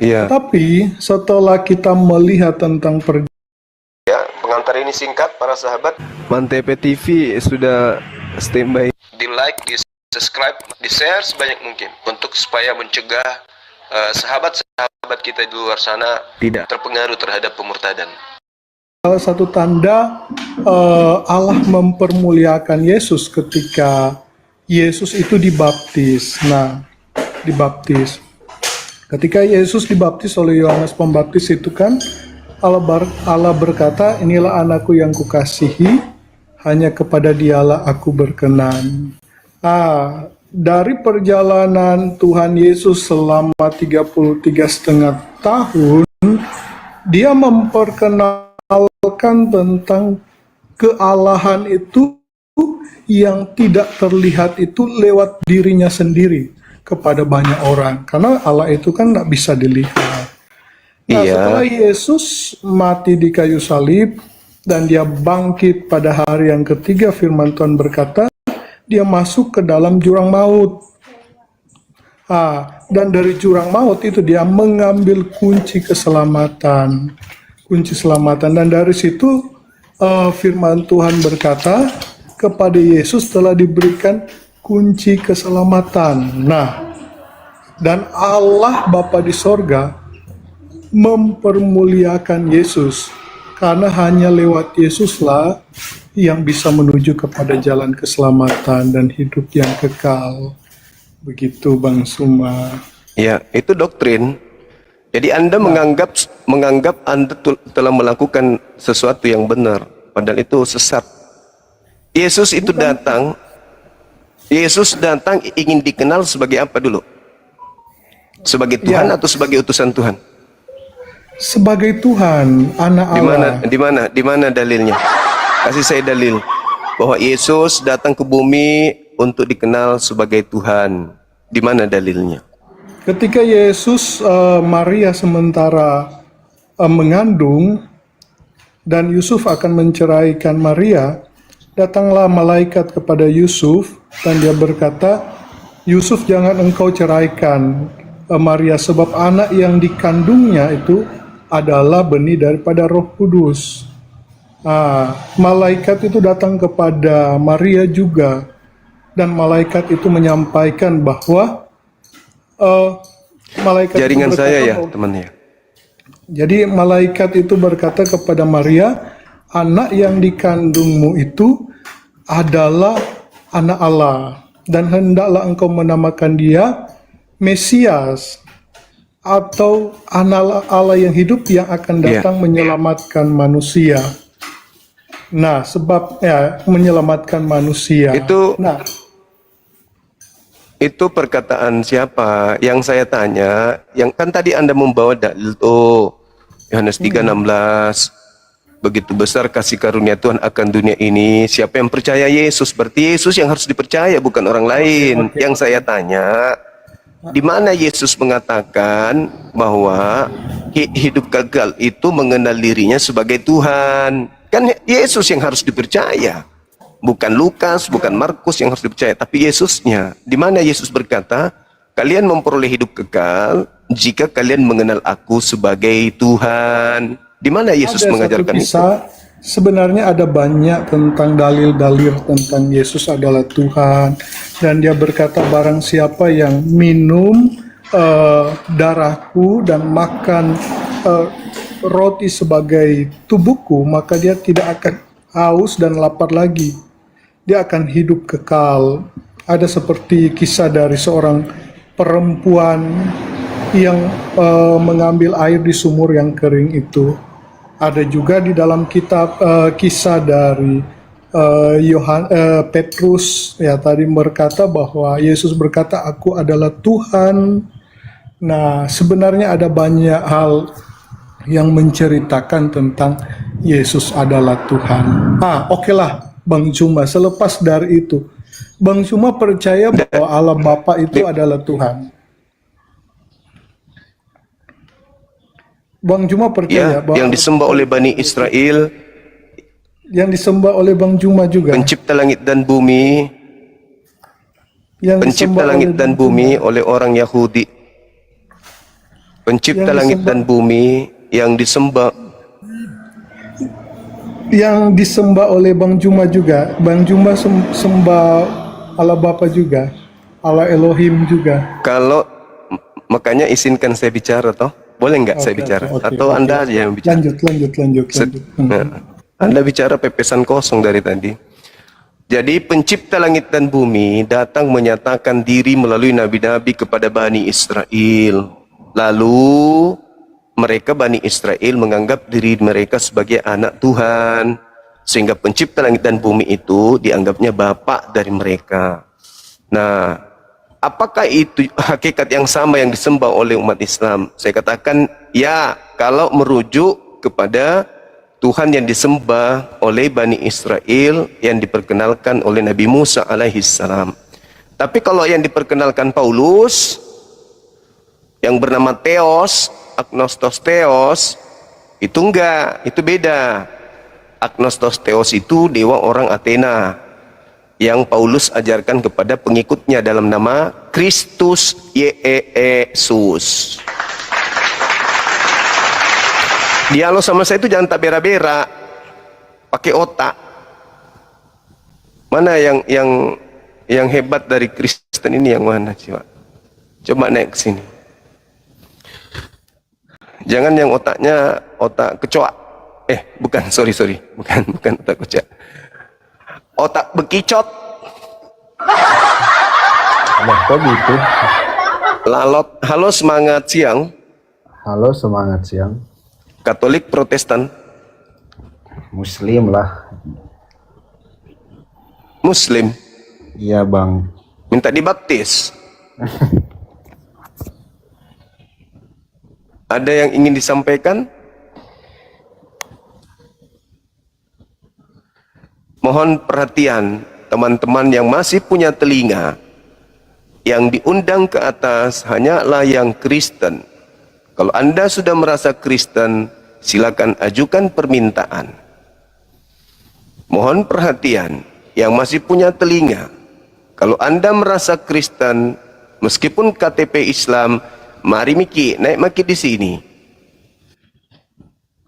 Iya. Tapi setelah kita melihat tentang Ya, pengantar ini singkat para sahabat. Mantep TV sudah standby. Di like, di subscribe, di share sebanyak mungkin untuk supaya mencegah sahabat-sahabat kita di luar sana tidak terpengaruh terhadap pemurtadan. salah satu tanda Allah mempermuliakan Yesus ketika Yesus itu dibaptis. Nah, dibaptis. Ketika Yesus dibaptis oleh Yohanes Pembaptis itu kan Allah berkata, inilah anakku yang kukasihi, hanya kepada dialah aku berkenan. Dari perjalanan Tuhan Yesus selama 33,5 tahun, dia memperkenalkan tentang kealahan itu yang tidak terlihat itu lewat dirinya sendiri kepada banyak orang. Karena Allah itu kan tidak bisa dilihat. Nah, setelah Yesus mati di kayu salib dan dia bangkit pada hari yang ketiga, firman Tuhan berkata, dia masuk ke dalam jurang maut. Dan dari jurang maut itu dia mengambil kunci keselamatan. Kunci keselamatan. Dan dari situ firman Tuhan berkata, kepada Yesus telah diberikan kunci keselamatan. Nah, dan Allah Bapa di sorga mempermuliakan Yesus karena hanya lewat Yesuslah yang bisa menuju kepada jalan keselamatan dan hidup yang kekal. Begitu Bang Suma. Ya, itu doktrin. Jadi Anda menganggap Anda telah melakukan sesuatu yang benar, padahal itu sesat. Yesus itu datang ingin dikenal sebagai apa dulu? Sebagai Tuhan atau sebagai utusan Tuhan? Sebagai Tuhan, anak Allah. Di mana dalilnya? Kasih saya dalil bahwa Yesus datang ke bumi untuk dikenal sebagai Tuhan. Di mana dalilnya? Ketika Yesus Maria sementara mengandung dan Yusuf akan menceraikan Maria, datanglah malaikat kepada Yusuf dan dia berkata, Yusuf, jangan engkau ceraikan Maria sebab anak yang dikandungnya itu adalah benih daripada Roh Kudus. Malaikat itu datang kepada Maria juga, dan malaikat itu menyampaikan bahwa malaikat jaringan itu berkata, saya ya teman-teman. Jadi malaikat itu berkata kepada Maria, anak yang dikandungmu itu adalah anak Allah, dan hendaklah engkau menamakan dia Mesias, atau anak Allah yang hidup yang akan datang menyelamatkan manusia. Nah, sebab menyelamatkan manusia. Itu perkataan siapa? Yang saya tanya, yang kan tadi Anda membawa dalil tuh Yohanes 3:16. Begitu besar kasih karunia Tuhan akan dunia ini, siapa yang percaya Yesus? Berarti Yesus yang harus dipercaya, bukan orang lain. Yang saya tanya, di mana Yesus mengatakan bahwa hidup kekal itu mengenal dirinya sebagai Tuhan? Kan Yesus yang harus dipercaya, bukan Lukas, bukan Markus yang harus dipercaya, tapi Yesusnya. Di mana Yesus berkata, kalian memperoleh hidup kekal jika kalian mengenal aku sebagai Tuhan. Di mana Yesus mengajarkan itu? Sebenarnya ada banyak tentang dalil-dalil tentang Yesus adalah Tuhan, dan dia berkata barang siapa yang minum darahku dan makan roti sebagai tubuhku, maka dia tidak akan haus dan lapar lagi. Dia akan hidup kekal. Ada seperti kisah dari seorang perempuan yang mengambil air di sumur yang kering itu. Ada juga di dalam kitab kisah dari Petrus ya tadi berkata bahwa Yesus berkata, aku adalah Tuhan. Nah, sebenarnya ada banyak hal yang menceritakan tentang Yesus adalah Tuhan. Oke lah Bang Cuma, selepas dari itu Bang Cuma percaya bahwa Allah Bapa itu adalah Tuhan. Bang Juma percaya bahwa yang disembah oleh Bani Israel, yang disembah oleh Bang Juma juga, pencipta langit dan bumi, yang pencipta langit dan bumi oleh orang Yahudi. Pencipta Yang langit disembah. dan bumi, yang disembah. Yang disembah oleh Bang Juma juga. Bang Juma sembah Allah Bapa juga, Allah Elohim juga. Kalau makanya izinkan saya bicara toh. Boleh nggak saya Oke, oke, bicara? oke, Atau oke. Anda aja yang bicara? Lanjut. Nah, Anda bicara pepesan kosong dari tadi. Jadi pencipta langit dan bumi datang menyatakan diri melalui nabi-nabi kepada Bani Israel. Lalu mereka Bani Israel menganggap diri mereka sebagai anak Tuhan. Sehingga pencipta langit dan bumi itu dianggapnya bapak dari mereka. Nah, apakah itu hakikat yang sama yang disembah oleh umat Islam? Saya katakan ya, kalau merujuk kepada Tuhan yang disembah oleh Bani Israel yang diperkenalkan oleh Nabi Musa alaihissalam. Tapi kalau yang diperkenalkan Paulus yang bernama Theos, Agnostos Theos, itu enggak, itu beda. Agnostos Theos itu dewa orang Athena yang Paulus ajarkan kepada pengikutnya dalam nama Kristus Yesus. Dialog sama saya itu jangan tak bera-bera, pakai otak. Mana yang hebat dari Kristen ini yang mana coba? Coba naik ke sini. Jangan yang otaknya otak kecoa. Bukan, sorry, bukan otak kecoa. Otak bekicot. Lah, kok gitu? Lalot. Halo, semangat siang. Halo, semangat siang. Katolik Protestan. Muslim lah. Muslim. Iya, Bang. Minta dibaptis. Ada yang ingin disampaikan? Mohon perhatian teman-teman yang masih punya telinga. Yang diundang ke atas hanyalah yang Kristen. Kalau Anda sudah merasa Kristen, silakan ajukan permintaan. Mohon perhatian yang masih punya telinga. Kalau Anda merasa Kristen, meskipun KTP Islam, mari Miki, naik Miki di sini.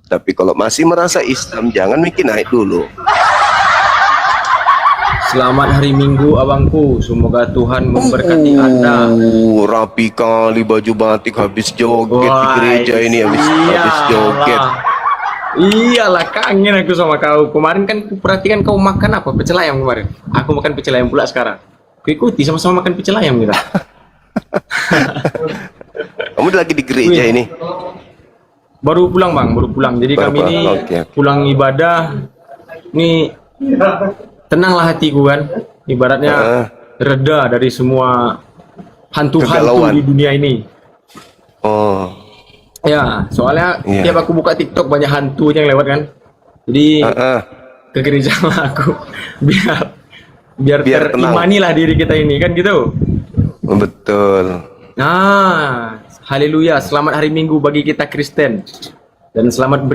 Tapi kalau masih merasa Islam, jangan Miki naik dulu. Selamat hari Minggu abangku, semoga Tuhan memberkati Anda. Rapi kali baju batik habis joget di gereja ini, habis joget. Iyalah, kangen aku sama kau. Kemarin kan ku perhatikan kau makan apa? Pecel ayam kemarin. Aku makan pecel ayam pula sekarang. Ku ikuti sama-sama makan pecel ayam kita. Kamu lagi di gereja ini? Baru pulang bang, baru pulang. Jadi Baru kami ini pulang, oke. pulang ibadah. Nih tenanglah hatiku kan. Ibaratnya reda dari semua hantu-hantu Kegalauan. di dunia ini. Oh, Ya, soalnya Iya. tiap aku buka TikTok banyak hantu yang lewat kan. Jadi ke gereja lah aku biar Biar tenang. terimani lah diri kita ini kan gitu. betul. Nah, haleluya, selamat hari Minggu bagi kita Kristen. Dan selamat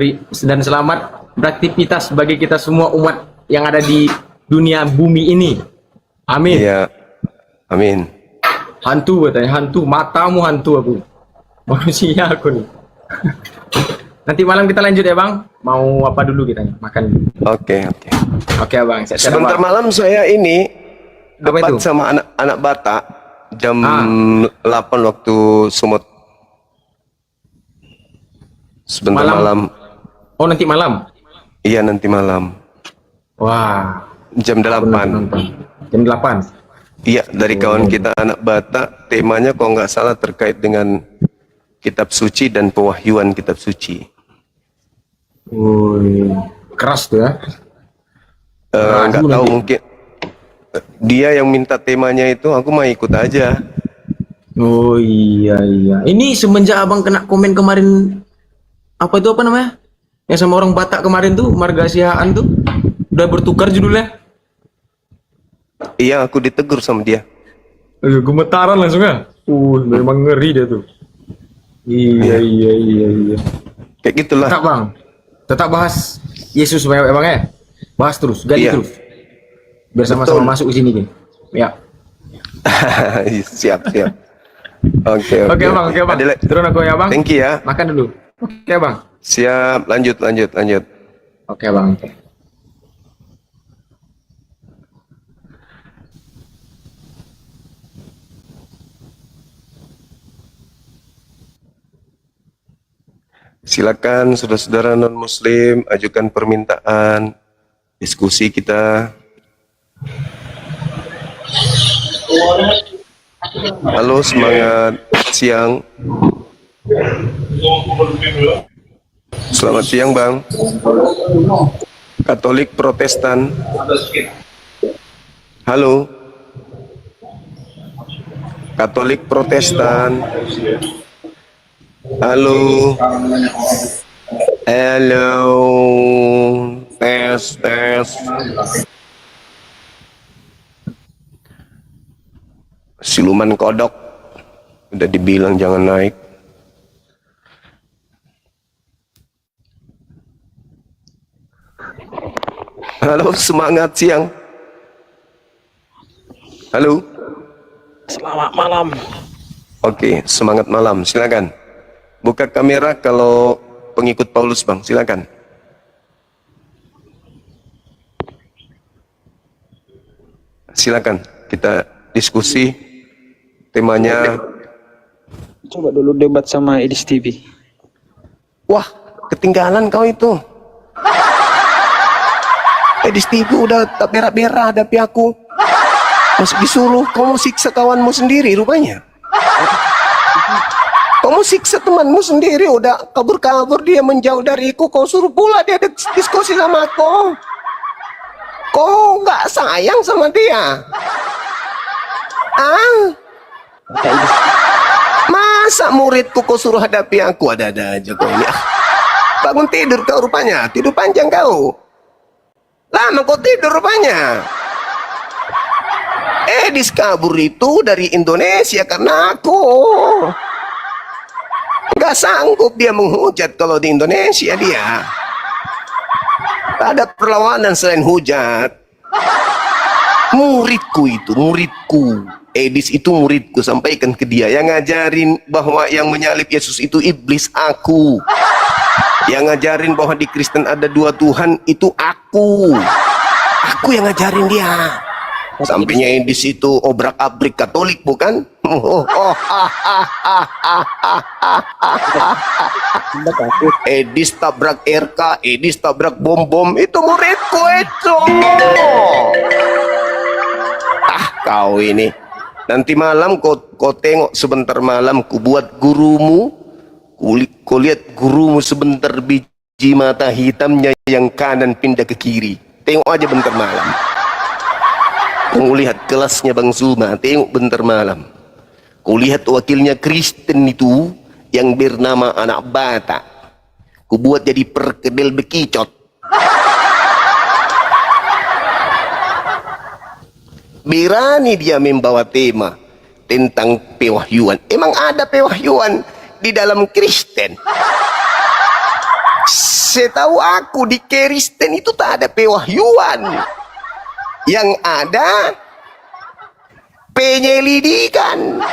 beraktivitas bagi kita semua umat yang ada di dunia bumi ini. Amin. Iya, amin. Hantu katanya, hantu, matamu hantu aku. Manusia aku nih. Nanti malam kita lanjut ya bang. Mau apa dulu kita makan dulu. Oke. Oke bang. Sebentar malam saya ini Apa debat itu? sama anak Batak jam 8 waktu Sumut. Sebentar malam. Oh nanti malam. Iya, nanti malam. Wah. Jam 8. Jam 8. Iya, dari kawan kita anak Batak, temanya kalau nggak salah terkait dengan kitab suci dan pewahyuan kitab suci. Wih, keras tuh ya. Nggak tahu, mungkin dia yang minta temanya itu, aku mau ikut aja. Oh iya. Ini semenjak abang kena komen kemarin, apa itu apa namanya? Yang sama orang Batak kemarin tuh, Marga Sihaan tuh, udah bertukar judulnya. Iya, aku ditegur sama dia. Gemetaran langsung ya. Memang ngeri dia tuh. Iya. Kayak gitulah. Tetap bang, tetap bahas Yesus banyak bang ya. Bahas terus, gali Iya. terus. Biar sama-sama Betul. masuk ke sini nih. Ya. siap. Oke, Oke bang, oke bang. Adele- Turun aku ya bang. Thank you ya. Makan dulu. Oke bang. Siap, lanjut. Oke bang. Oke. Silakan saudara-saudara non-muslim ajukan permintaan diskusi kita. Halo, semangat siang. Selamat siang, Bang. Katolik Protestan. Halo. Katolik Protestan. Halo. Halo. Tes. Siluman kodok. Udah dibilang jangan naik. Halo, semangat siang. Halo. Selamat malam. Oke, semangat malam. Silakan. Buka kamera kalau pengikut Paulus, Bang. Silakan. Silakan. Kita diskusi. Temanya, Coba dulu debat sama Edis TV. wah, ketinggalan kau itu. Edis TV udah tak berak-berak hadapi aku. Masih disuruh kamu siksa kawanmu sendiri rupanya. Kamu siksa temanmu sendiri, udah kabur-kabur dia menjauh dariku, kau suruh pula dia diskusi sama aku. Kau nggak sayang sama dia? Ah? Masa muridku kau suruh hadapi aku? Ada-ada aja kau ini. Bangun tidur kau rupanya, tidur panjang kau. Lama kau tidur rupanya. Edis kabur itu dari Indonesia karena aku. Gak sanggup dia menghujat kalau di Indonesia dia. Tak ada perlawanan selain hujat. Muridku itu, muridku. Edis itu muridku, sampaikan ke dia. Yang ngajarin bahwa yang menyalib Yesus itu iblis, aku. Yang ngajarin bahwa di Kristen ada dua Tuhan itu aku. Aku yang ngajarin dia. Sampainya Edis itu obrak-abrik Katolik bukan? Edis tabrak RK, Edis tabrak bom-bom, itu muridku itu. Ah, kau ini. Nanti malam kau tengok sebentar malam, ku buat gurumu, kau lihat gurumu sebentar biji mata hitamnya yang kanan pindah ke kiri. Tengok aja bentar malam. Kau lihat kelasnya Bang Zuma, tengok bentar malam. Kau lihat wakilnya Kristen itu yang bernama anak Batak. Ku buat jadi perkedel bekicot. Berani dia membawa tema tentang pewahyuan. Emang ada pewahyuan di dalam Kristen? Setahu aku di Kristen itu tak ada pewahyuan. Yang ada penyelidikan.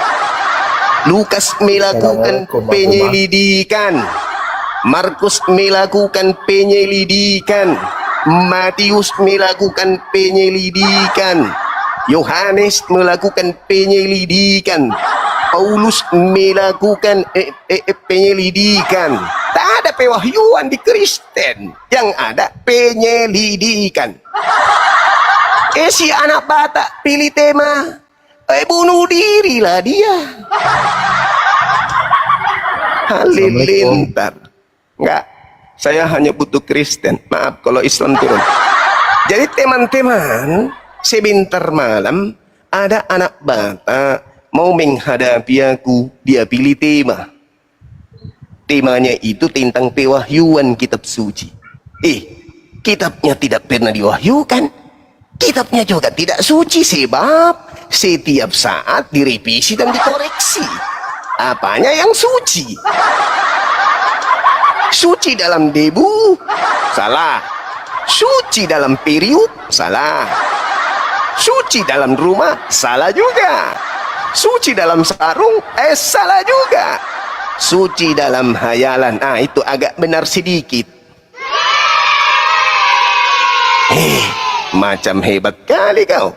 Lukas melakukan penyelidikan. Markus melakukan penyelidikan. Matius melakukan penyelidikan. Yohanes melakukan penyelidikan. Paulus melakukan penyelidikan. Tak ada pewahyuan di Kristen. Yang ada penyelidikan. Si anak Batak pilih tema bunuh diri lah dia. Halilintar. Enggak, saya hanya butuh Kristen. Maaf kalau Islam turun. Jadi teman-teman, sebentar malam ada anak Batak mau menghadapi aku, dia pilih tema. Temanya itu tentang pewahyuan kitab suci. Kitabnya tidak pernah diwahyukan. Kitabnya juga tidak suci sebab setiap saat direvisi dan dikoreksi. Apanya yang suci? Suci dalam debu? Salah. Suci dalam periuk? Salah. Suci dalam rumah? Salah juga. Suci dalam sarung, salah juga. Suci dalam hayalan, itu agak benar sedikit. Macam hebat kali kau.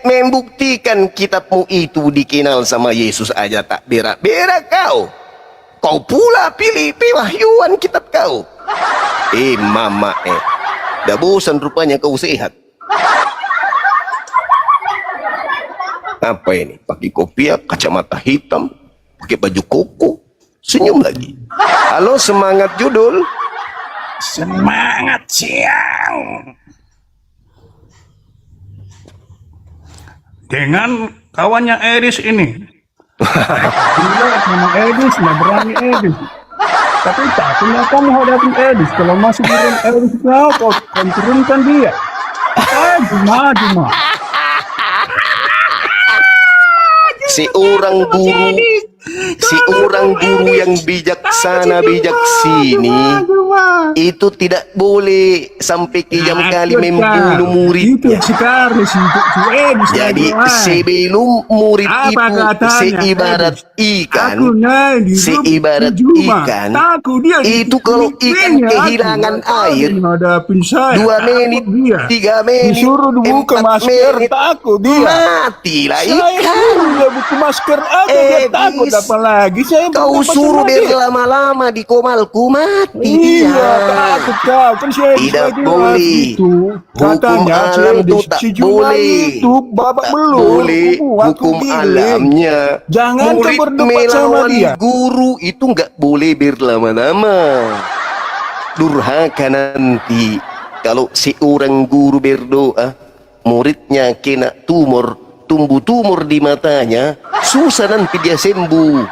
Membuktikan kitabmu itu dikenal sama Yesus aja tak berak-berak kau. Kau pula pilih pewahyuan kitab kau. Mama dah bosan rupanya kau sehat. Apa ini? Pakai kopiah, kacamata hitam, pakai baju koko, senyum lagi. Halo, semangat judul. Semangat siang. Dengan kawannya Eris ini. Gila sama Eris, nggak berani Eris. Tapi tak pernah kamu hadapin Eris. Kalau masih turun Eris, kau turunkan dia. Cuma. Seorang guru yang bijaksana bijaksini itu tidak boleh sampai kejam kali membunuh muridnya. Jadi sebelum murid itu seibarat ikan, itu kalau ikan kehilangan air 2 menit, 3 menit, 4 menit, matilah ikan. Dia butuh masker aja, dia takut apalagi. Kau suruh berlama-lama di komalku, mati Iya, dia. takut kau. Kan Tidak boleh. Katanya Hukum alam itu tak si Juma boleh. itu babak Tak belur. boleh hukum alamnya. Jangan kau Murid berdebat sama melawan dia. guru itu nggak boleh berlama-lama. Durhaka nanti kalau seorang guru berdoa, muridnya kena tumbuh tumor di matanya, susah nanti dia sembuh.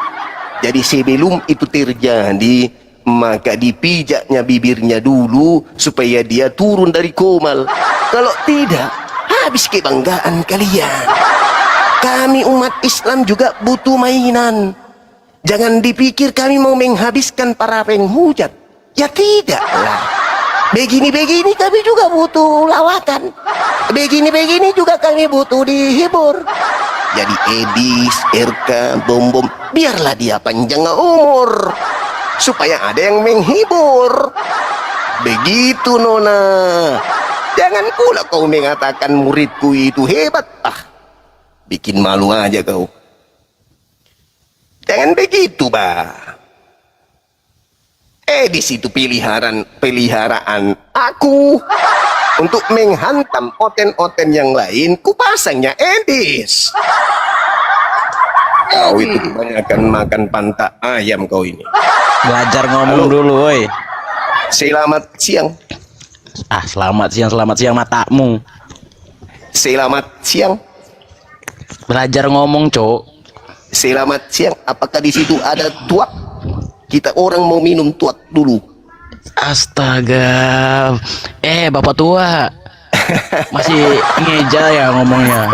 Jadi sebelum itu terjadi, maka dipijaknya bibirnya dulu supaya dia turun dari komal. Kalau tidak, habis kebanggaan kalian. Kami umat Islam juga butuh mainan. Jangan dipikir kami mau menghabiskan para penghujat. Ya tidaklah. Begini-begini kami juga butuh lawatan. Begini-begini juga kami butuh dihibur. Jadi Edis, RK, Bom, biarlah dia panjang umur supaya ada yang menghibur. Begitu Nona. Jangan pula kau mengatakan muridku itu hebat. Bikin malu aja kau. Jangan begitu, Bah. Edis itu peliharaan aku. Untuk menghantam oten-oten yang lain, kupasangnya Edis. Kau itu kebanyakan makan pantak ayam kau ini. Belajar ngomong dulu, woi. Selamat siang. Selamat siang matamu. Selamat siang. Belajar ngomong, Cok. Selamat siang. Apakah di situ ada tuak? Kita orang mau minum tuak dulu. Astaga. Bapak tua. Masih ngeja ya ngomongnya.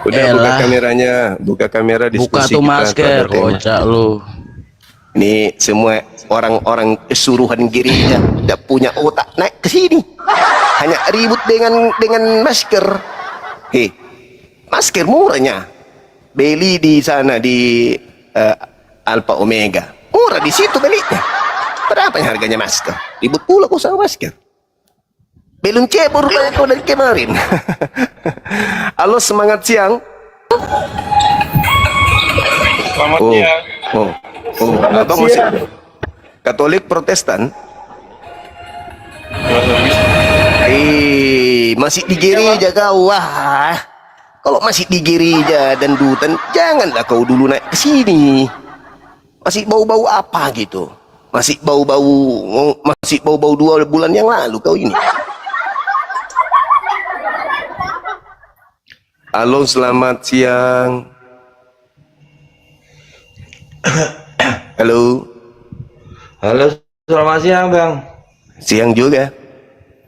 Udah Elah. buka kameranya, buka kamera diskusi. Buka tuh kita masker, pada tema. kocak lu. Ini semua orang-orang suruhan gereja tidak punya otak naik ke sini. Hanya ribut dengan masker. Masker murahnya. Beli di sana di Alpha Omega. Murah di situ belinya. Berapa harganya masker? Ribut pula kau sama masker. Belum cebur kau dari kemarin. Halo, semangat siang. Selamat siang. Abang masih Katolik Protestan? Masih di gereja kau. Wah, kalau masih di gereja dan dutan, janganlah kau dulu naik ke sini. Masih bau-bau apa gitu? Masih bau-bau 2 bulan yang lalu kau ini. Halo, selamat siang. Halo. Halo, selamat siang Bang. Siang juga.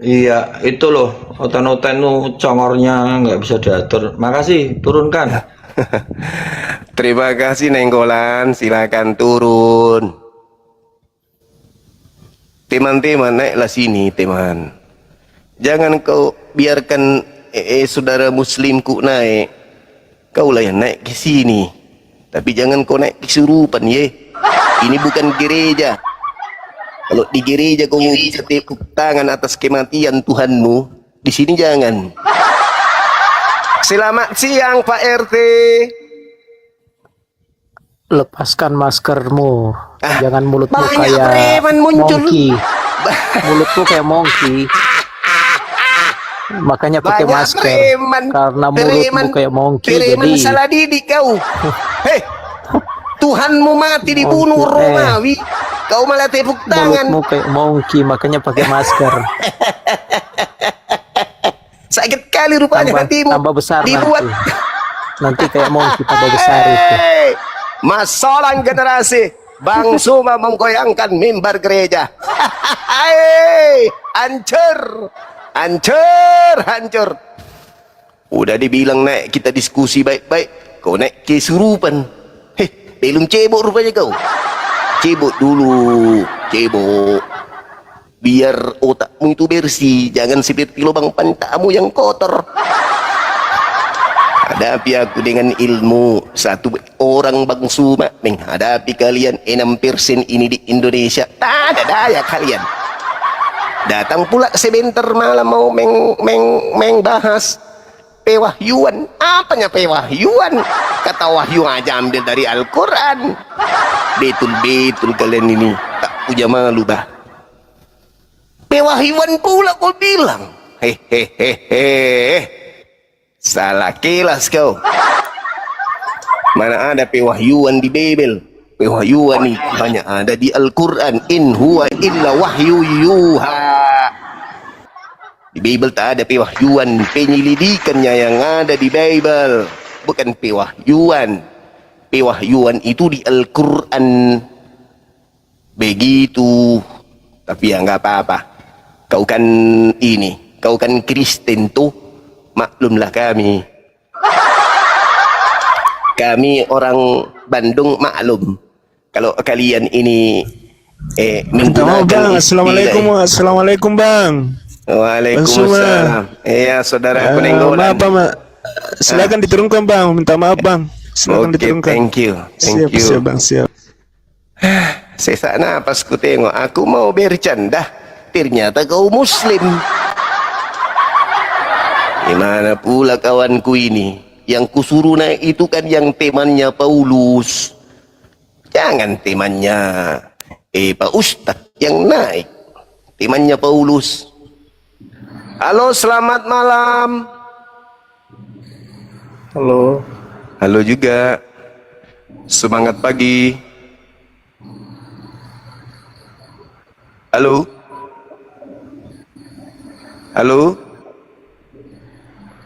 Iya, itu loh, oten-oten lu congornya nggak bisa diatur. Makasih, turunkan. Terima kasih Nenggolan, silakan turun. Teman-teman, naiklah sini teman. Jangan kau biarkan saudara muslimku naik. Kau lah yang naik ke sini. Tapi jangan kau naik kesurupan, ye. Ini bukan gereja. Kalau di gereja kau bisa tepuk tangan atas kematian Tuhanmu, di sini jangan. Selamat siang Pak RT. Lepaskan maskermu. Jangan mulutmu banyak kayak preman muncul. monkey. Mulutmu kayak monkey. Makanya pakai Banyak masker. preman. Karena mulutmu kayak monkey. Preman Jadi salah didik kau. Hei, Tuhanmu mati dibunuh Romawi. Kau malah tepuk tangan. mulutmu kayak monkey. Makanya pakai masker. Sakit kali rupanya hatimu. Tambah besar dibuat. Nanti kayak monkey tambah besar itu. Hei, masalah generasi. Bang Suma menggoyangkan mimbar gereja. Hei, hancur. Hancur, hancur. Udah dibilang naik kita diskusi baik-baik. Kau naik kesurupan. Hei, belum cebok rupanya kau. Cebok dulu, cebok. Biar otakmu itu bersih. Jangan seperti lubang pantamu yang kotor. Hadapi aku dengan ilmu. Satu orang Bang Suma menghadapi kalian 6% ini di Indonesia. Tak ada daya kalian. Datang pula sebentar malam mau bahas pewahyuan. Apanya pewahyuan? Kata wahyu aja ambil dari Al-Quran. Betul-betul kalian ini tak punya malu bah. Pewahyuan pula kau bilang. Hehehehe. Salah kelas kau. Mana ada pewahyuan di Bible? Pewahyuan itu hanya ada di Al-Quran. In huwa illa wahyu yuha. Di Bible tak ada pewahyuan. Penyelidikannya yang ada di Bible. Bukan pewahyuan. Pewahyuan itu di Al-Quran. Begitu. Tapi ya nggak apa-apa. Kau kan ini. Kau kan Kristen tuh. Maklumlah kami. Kami orang Bandung maklum. Kalau kalian ini menggunakan Assalamualaikum bang. Waalaikumsalam. Iya saudara aku nenggolan. Silakan diturunkan bang. Minta maaf bang. Silakan diturunkan. Thank you. Thank you. Siap bang, siap. Sesak napas ku tengok. Aku mau bercanda. Ternyata kau Muslim. Gimana pula kawanku ini? Yang kusuruh naik itu kan yang temannya Paulus. Jangan temannya Pak Ustadz yang naik. Temannya Paulus. Halo, selamat malam. Halo. Halo juga. Semangat pagi. Halo. Halo.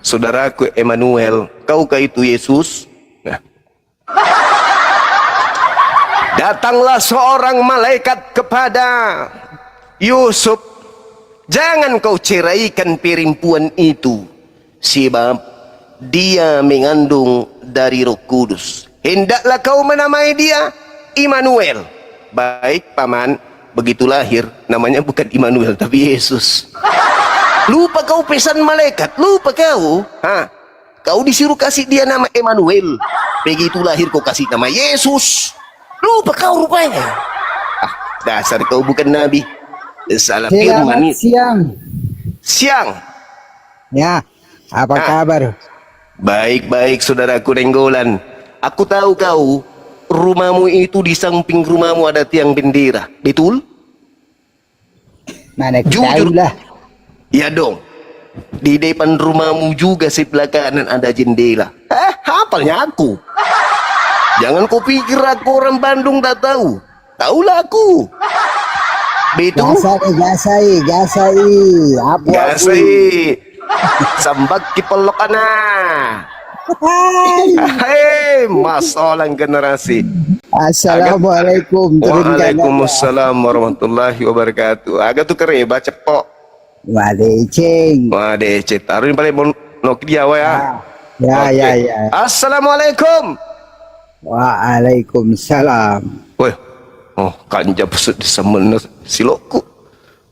Saudaraku Emmanuel, kaukah itu Yesus? Nah. Datanglah seorang malaikat kepada Yusuf. Jangan kau ceraikan perempuan itu, sebab dia mengandung dari Roh Kudus. Hendaklah kau menamai dia Immanuel. Baik paman, begitu lahir namanya bukan Immanuel tapi Yesus. Lupa kau pesan malaikat, lupa kau. Kau disuruh kasih dia nama Emmanuel. Begitu lahir kau kasih nama Yesus. Lupa kau rupanya. Dasar kau bukan nabi. Salah firman itu. Siang. Ya, apa kabar? Baik-baik saudaraku Renggolan. Aku tahu kau, rumahmu itu di samping rumahmu ada tiang bendera. Betul? Mana Jujur. tahu lah. Ya dong. Di depan rumahmu juga sebelah kanan ada jendela. Hafalnya aku. Jangan kau pikir aku orang Bandung tak tahu. Tahulah aku. Betul? Gasai. Gasai. Sambak kipelok ana. Hei, masalah generasi. Assalamualaikum. Waalaikumsalam warahmatullahi wabarakatuh. Agak tuh kereba cepok. Wadeceng. Taruhin paling nok dia ya. Ya. Assalamualaikum. Waalaikumsalam. Woi. Oh, kanja pesut di semen silokku.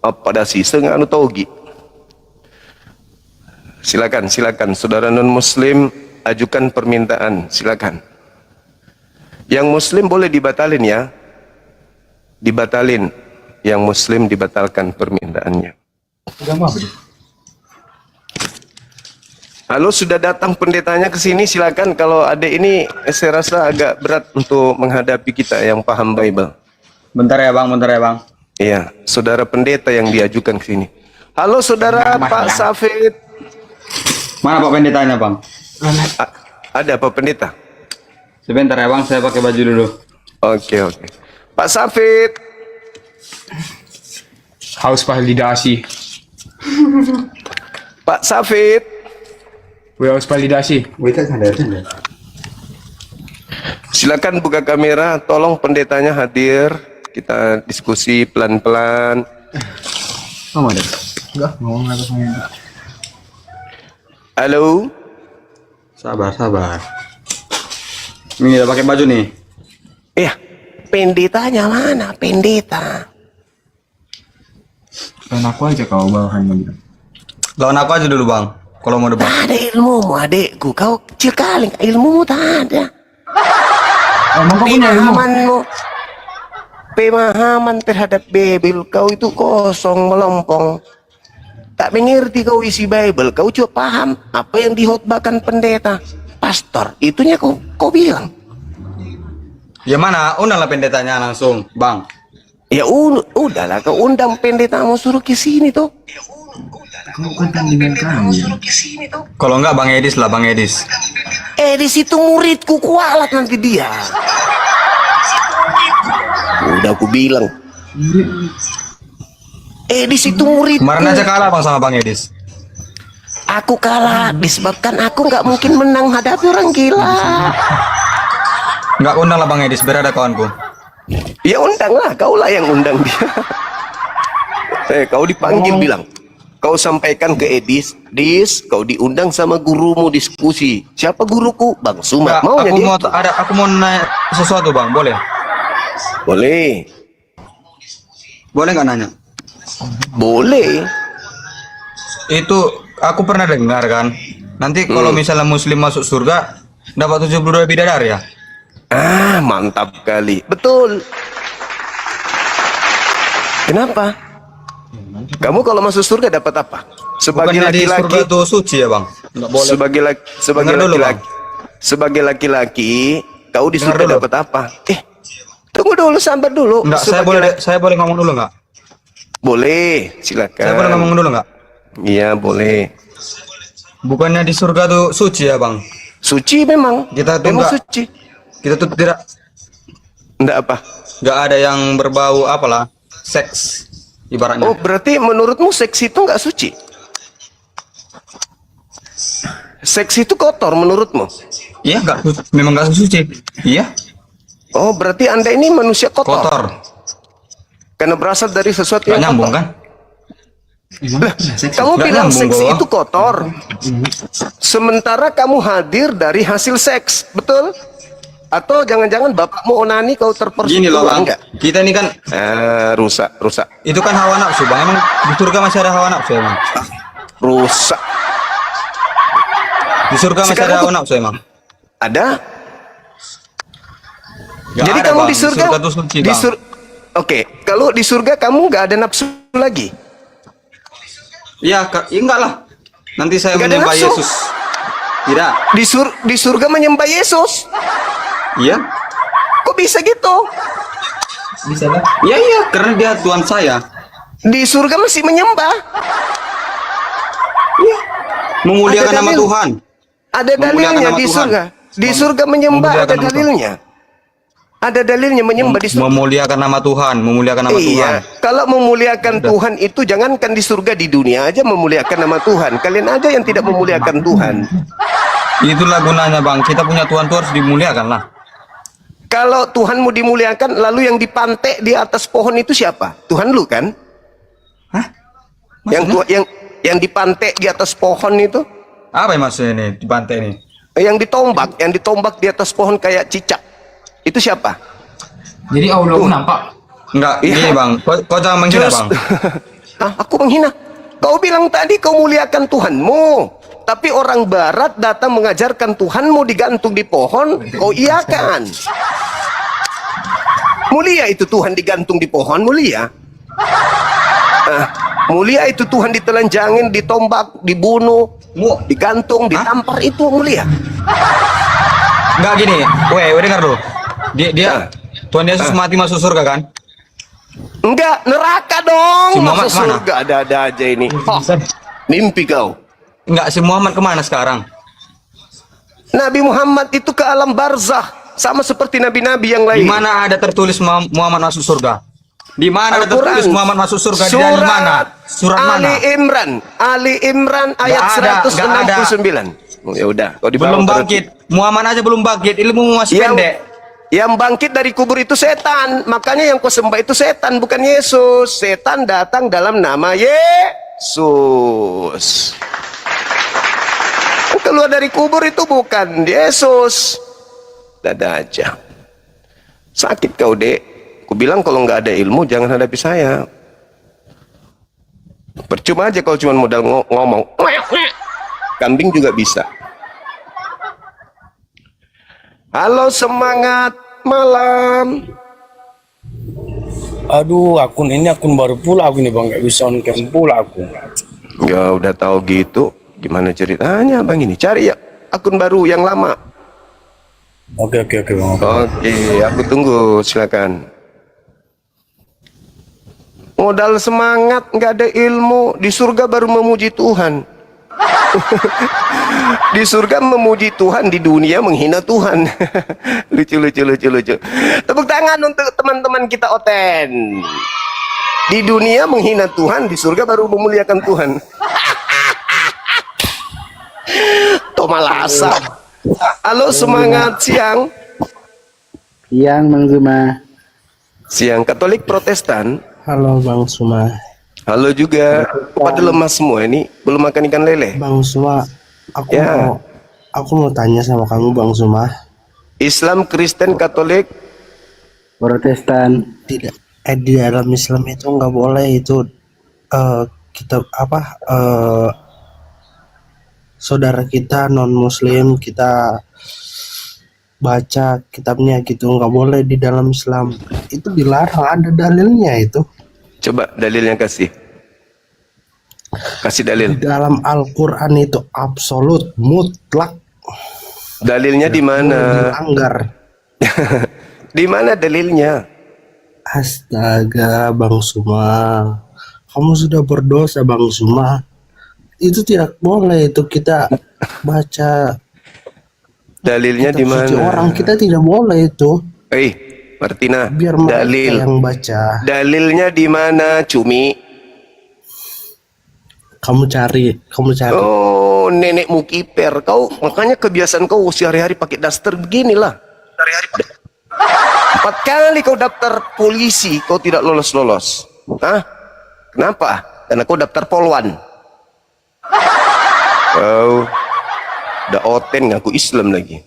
Apa dah sisa nganu togi. Silakan saudara non muslim ajukan permintaan, silakan. Yang Muslim boleh dibatalin ya, dibatalin. Yang Muslim dibatalkan permintaannya. Halo, sudah datang pendetanya ke sini, silakan. Kalau adik ini saya rasa agak berat untuk menghadapi kita yang paham Bible. Bentar ya bang, bentar ya bang. Iya, saudara pendeta yang diajukan ke sini. Halo saudara Pak Safid. Mana Pak Pendetanya bang? Ada Pak Pendeta? Sebentar ya bang, saya pakai baju dulu. Oke. Pak Safid. Haus validasi. Pak Safid. Haus validasi. Silakan buka kamera, tolong pendetanya hadir. Kita diskusi pelan-pelan. Halo. Sabar. Ini udah pakai baju nih. Iya, pendetanya mana? Pendeta. Dan aku aja kau bawahannya gitu. Lawan aku aja dulu bang, kalau mau debat. Ada ilmumu adekku, kau kecil kali, ilmumu tak ada. Pemahaman terhadap Bible kau itu kosong, melompong. Tak mengerti kau isi Bible, kau cuma paham apa yang dihotbahkan pendeta, pastor. Itunya kau bilang. Ya mana, undanglah pendetanya langsung, bang. Ya udahlah, kau undang pendetamu suruh ke sini tuh. Kalau enggak bang Edis lah, bang Edis. Di situ muridku kualat nanti dia. Udah aku bilang. Di situ muridku. Kemarin aja kalah bang sama bang Edis. Aku kalah disebabkan aku nggak mungkin menang hadapi orang gila. Enggak undang lah bang Edis, biar ada kawanku. Ya undang lah, kaulah yang undang dia. Kau dipanggil bilang. Kau sampaikan ke Edis, kau diundang sama gurumu diskusi. Siapa guruku? Bang Suma. Nggak, Maunya dia. aku mau nanya sesuatu bang, boleh? Boleh. Boleh nggak nanya? Boleh. Itu aku pernah dengar kan. Nanti kalau misalnya Muslim masuk surga, dapat 72 bidadari ya? Mantap kali. Betul. Kenapa? Kamu kalau masuk surga dapat apa? Sebagai Bukannya di laki-laki surga itu suci ya bang? Nggak boleh. Sebagai laki-laki, kau di Dengar surga dulu. dapat apa? Tunggu dulu, sabar dulu. Enggak, saya boleh ngomong dulu nggak? Boleh, silakan. Saya boleh ngomong dulu nggak? Iya, boleh. Bukannya di surga tuh suci ya bang? Suci memang. Kita tuh memang nggak- suci. Kita tuh tidak Apa? nggak ada yang berbau apalah seks ibaratnya. Oh, berarti menurutmu seks itu nggak suci? Seks itu kotor menurutmu? Iya memang nggak suci. Iya. Oh, berarti Anda ini manusia kotor. Kotor. Karena berasal dari sesuatu Nggak yang nyambung kotor. kan? Lah, kamu Nggak bilang nyambung, seks Bang. itu kotor. Sementara kamu hadir dari hasil seks, betul? Atau jangan-jangan bapakmu onani kau terpersulit? Gini loh bang, Enggak. kita ini kan Rusak. itu kan hawa nafsu bang. Emang di surga masih ada hawa nafsu emang? Rusak. Di surga masih Sekarang ada hawa tuh- nafsu emang? Ada? Nggak Jadi ada, kamu Bang. di surga, tuh suci bang. Oke, kalau di surga kamu nggak ada nafsu lagi. Iya, enggak lah. Nanti saya Nggak ada menyembah nafsu. Yesus. Tidak. Di surga menyembah Yesus. Iya. Kok bisa gitu? Bisa lah. Iya, karena dia Tuhan saya. Di surga masih menyembah. Memuliakan Ada nama dalil. Tuhan. Ada Memuliakan dalilnya nama di Tuhan. surga. Di surga menyembah Memuliakan ada nama Tuhan. dalilnya. Ada dalilnya menyembah di surga. Memuliakan nama Tuhan, memuliakan nama Tuhan. Iya, kalau memuliakan Tuhan itu jangankan di surga, di dunia aja memuliakan nama Tuhan. Kalian aja yang tidak memuliakan Tuhan. Itulah gunanya bang. Kita punya Tuhan tuh harus dimuliakan lah. Kalau Tuhanmu dimuliakan, lalu yang dipantek di atas pohon itu siapa? Tuhan lu kan? Hah? Yang dipantek di atas pohon itu? Apa yang maksudnya ini di pantai ini? Yang ditombak di atas pohon kayak cicak. Itu siapa? Jadi Allah nampak. Enggak, Iya. gini bang. Kau jangan menghina bang. Aku menghina. Kau bilang tadi kau muliakan Tuhanmu, tapi orang barat datang mengajarkan Tuhanmu digantung di pohon, kau iakan. Mulia itu Tuhan digantung di pohon, mulia. Mulia itu Tuhan ditelanjangin, ditombak, dibunuh, digantung, ditampar, itu mulia. Enggak gini, weh dengar dulu. Dia Tuhan Yesus mati masuk surga kan? Enggak, neraka dong. Si Muhammad Masuk surga ada-ada aja ini. Mimpi kau. Enggak, si Muhammad kemana sekarang? Nabi Muhammad itu ke alam barzah, sama seperti nabi-nabi yang lain. Di mana ada tertulis Muhammad masuk surga? Di mana ada tertulis Muhammad masuk surga? Di dalam mana? Surat mana? Ali Imran ayat 169. Oh, ya udah, kau belum bangkit. Muhammad aja belum bangkit, ilmu masih pendek. Yang bangkit dari kubur itu setan. Makanya yang kau sembah itu setan, bukan Yesus. Setan datang dalam nama Yesus. Keluar dari kubur itu bukan Yesus. Dada aja. Sakit kau, Dek. Aku bilang kalau nggak ada ilmu jangan hadapi saya. Percuma aja kalau cuma modal ngomong. Kambing juga bisa. Halo, semangat malam. Aduh, akun ini akun baru pula aku nih bang, nggak bisa on cam pula aku. Ya udah tahu gitu. Gimana ceritanya bang ini? Cari ya akun baru yang lama. Oke bang. Oke, aku tunggu, silakan. Modal semangat, nggak ada ilmu, di surga baru memuji Tuhan. Di surga memuji Tuhan, di dunia menghina Tuhan. Lucu. Tepuk tangan untuk teman-teman kita Oten. Di dunia menghina Tuhan, di surga baru memuliakan Tuhan. Tomalasa. Halo, semangat siang. Siang Bang Zuma. Siang Katolik Protestan. Halo Bang Suma. Halo juga. Pada lemas semua ini, belum makan ikan lele. Bang Suma, Ya. aku mau tanya sama kamu Bang Suma. Islam, Kristen, Katolik. Protestan. Tidak, di dalam Islam itu nggak boleh itu kita saudara kita non Muslim kita baca kitabnya gitu, nggak boleh di dalam Islam, itu dilarang, ada dalilnya itu. Coba dalilnya kasih dalil. Di dalam Al-Quran itu absolut mutlak. Dalilnya di mana? Dilanggar. Di mana dalilnya? Astaga Bang Suma, kamu sudah berdosa Bang Suma. Itu tidak boleh itu kita baca. Dalilnya di mana? Orang kita tidak boleh itu. Martina, Biar dalil yang baca. Dalilnya di mana, Cumi? Kamu cari. Oh, nenekmu kiper. Kau makanya kebiasaan kau sehari-hari pakai daster beginilah. Sehari-hari 4 kali kau daftar polisi, kau tidak lolos. Hah? Kenapa? Karena kau daftar polwan. Kau udah Oten ngaku Islam lagi.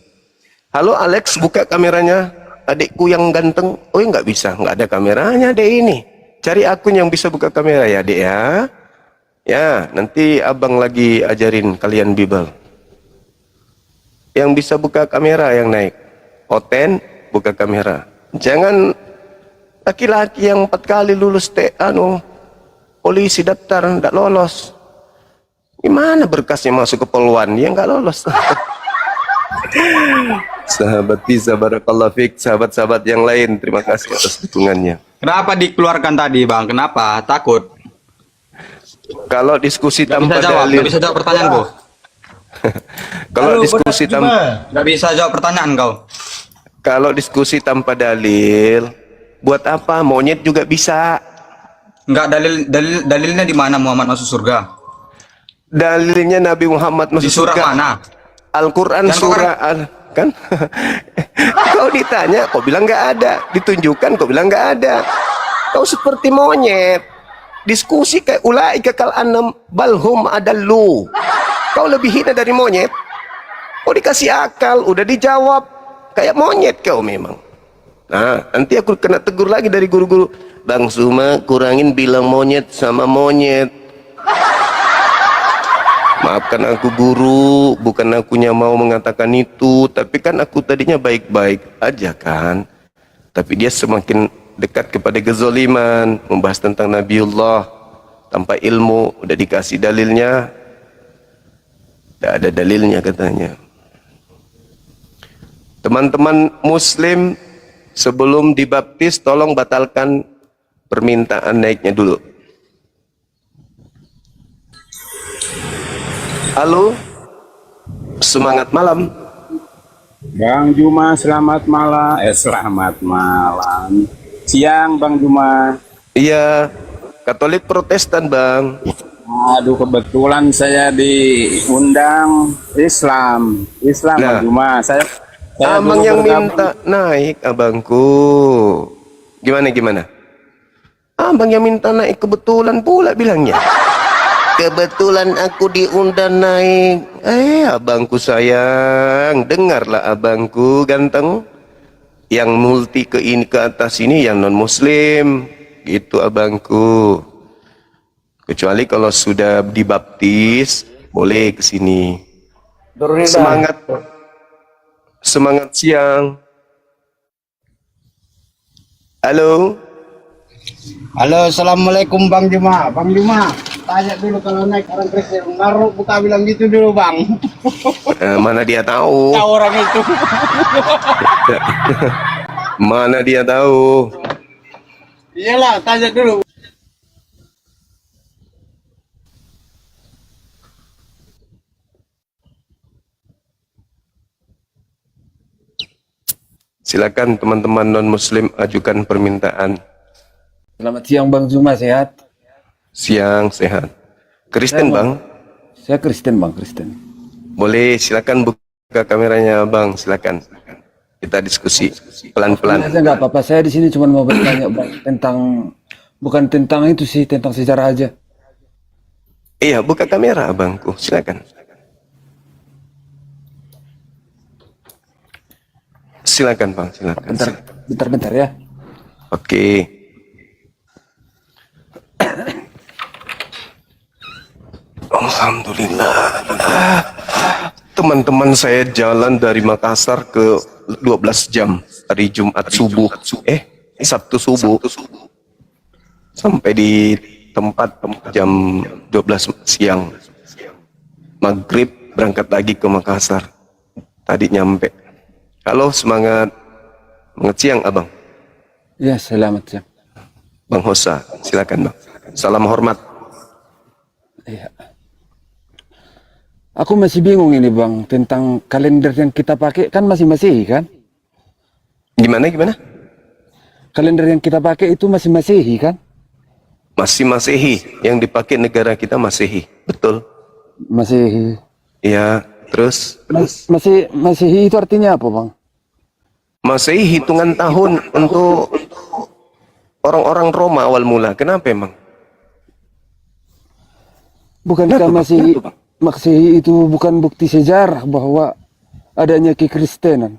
Halo Alex, buka kameranya. Adikku yang ganteng. Oh, nggak bisa, nggak ada kameranya deh ini. Cari akun yang bisa buka kamera ya, Dek ya. Ya, nanti abang lagi ajarin kalian Bible. Yang bisa buka kamera yang naik. Oten, buka kamera. Jangan laki-laki yang 4 kali lulus polisi daftar nggak lolos. Gimana berkasnya masuk ke poluan? Ya nggak lolos. Sahabat bisa, barakallahu fik, sahabat-sahabat yang lain, terima kasih atas dukungannya. Kenapa dikeluarkan tadi bang? Kenapa? Takut? Kalau diskusi Gak tanpa bisa jawab, dalil, gak bisa jawab pertanyaanku. Gak bisa jawab pertanyaan kau. Kalau diskusi tanpa dalil, buat apa? Monyet juga bisa. Enggak, dalilnya di mana Muhammad masuk surga? Dalilnya Nabi Muhammad masuk Di surah surga. mana? Al-Quran surah kan? Kau ditanya, kau bilang nggak ada. Ditunjukkan, kau bilang nggak ada. Kau seperti monyet. Diskusi kayak ulaika kal anam balhum adallu. Kau lebih hina dari monyet. Kau dikasih akal, udah dijawab. Kayak monyet kau memang. Nah, nanti aku kena tegur lagi dari guru-guru. Bang Suma, kurangin bilang monyet sama monyet. Maafkan aku guru, bukan akunya mau mengatakan itu, tapi kan aku tadinya baik-baik aja kan. Tapi dia semakin dekat kepada kezaliman, membahas tentang Nabiullah tanpa ilmu, udah dikasih dalilnya, tidak ada dalilnya katanya. Teman-teman muslim sebelum dibaptis tolong batalkan permintaan naiknya dulu. Halo, semangat malam. Bang Juma, selamat malam. Selamat malam. Siang, Bang Juma. Iya, Katolik Protestan bang. Aduh, kebetulan saya diundang Islam. Nah. Bang Juma. Saya Abang dulu yang bergabung. minta naik, abangku. Gimana? Abang yang minta naik kebetulan pula bilangnya. Kebetulan aku diundang naik. Abangku sayang, dengarlah abangku ganteng. Yang multi ke ini ke atas ini yang non muslim. Gitu abangku. Kecuali kalau sudah dibaptis, boleh ke sini. Semangat. Semangat siang. Halo. Halo, assalamualaikum Bang Juma. Bang Juma, tanya dulu kalau naik orang Kristen. Baru buka bilang gitu dulu Bang. Mana dia tahu? Tahu orang itu. Mana dia tahu? Iyalah, tanya dulu. Silakan teman-teman non-muslim ajukan permintaan. Selamat siang Bang Juma, sehat? Siang, sehat. Kristen bang? Saya Kristen Bang, Kristen. Boleh, silakan buka kameranya bang, silakan. Kita diskusi pelan-pelan. Saya nggak apa-apa, saya di sini cuma mau bertanya Bang tentang, bukan tentang itu sih, tentang sejarah aja. Iya, buka kamera abangku, silakan. Silakan bang, silakan. Bentar ya. Oke. Alhamdulillah. Teman-teman saya jalan dari Makassar ke 12 jam hari Jumat subuh. Sabtu subuh. Sampai di tempat jam 12 siang. Maghrib berangkat lagi ke Makassar. Tadi nyampe. Halo, semangat siang abang. Ya, selamat siang. Bang Hosa, silakan bang. Salam hormat. Iya. Aku masih bingung ini Bang tentang kalender yang kita pakai, kan masih Masehi kan? Gimana? Kalender yang kita pakai itu masih Masehi kan? Masih Masehi, yang dipakai negara kita Masehi, betul? Masehi. Iya, terus? Masehi itu artinya apa Bang? Masehi hitungan tahun untuk orang-orang Roma awal mula. Kenapa emang? Bukankah Masehi itu bukan bukti sejarah bahwa adanya kekristenan?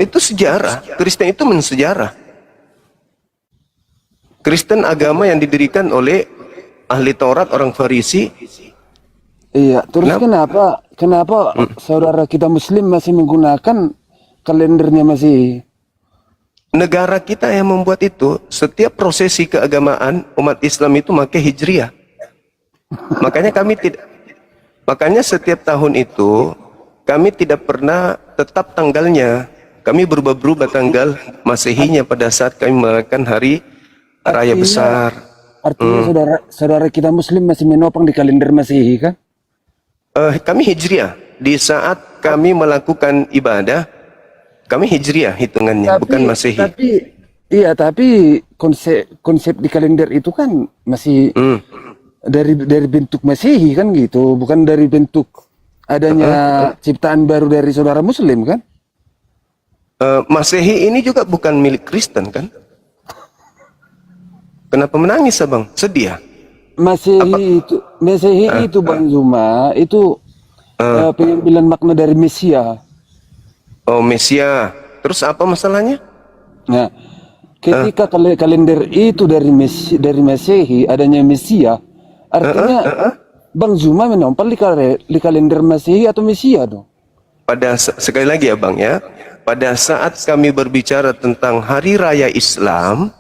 Itu sejarah. Kristen itu mensejarah. Kristen agama yang didirikan oleh ahli Taurat, orang Farisi. Iya, terus kenapa saudara kita Muslim masih menggunakan kalendernya Masehi? Negara kita yang membuat itu. Setiap prosesi keagamaan umat Islam itu pakai Hijriah. Makanya setiap tahun itu kami tidak pernah tetap tanggalnya. Kami berubah-ubah tanggal Masehinya pada saat kami merayakan hari raya besar. Artinya saudara kita Muslim masih menopang di kalender Masehi kan? Kami Hijriah. Di saat kami melakukan ibadah, kami Hijriah hitungannya, bukan Masehi. Tapi konsep di kalender itu kan masih dari bentuk Masehi kan gitu, bukan dari bentuk adanya ciptaan baru dari saudara Muslim kan? Masehi ini juga bukan milik Kristen kan? Kenapa menangis abang? Sedih ya? Masehi itu Bang Zuma itu pengambilan makna dari Mesia. Oh, Mesia. Terus apa masalahnya? Nah, ketika kalender itu dari Masehi adanya Mesia, artinya Bang Zuma menompal di kalender Masehi atau Mesia dong? Sekali lagi ya Bang ya, pada saat kami berbicara tentang hari raya Islam,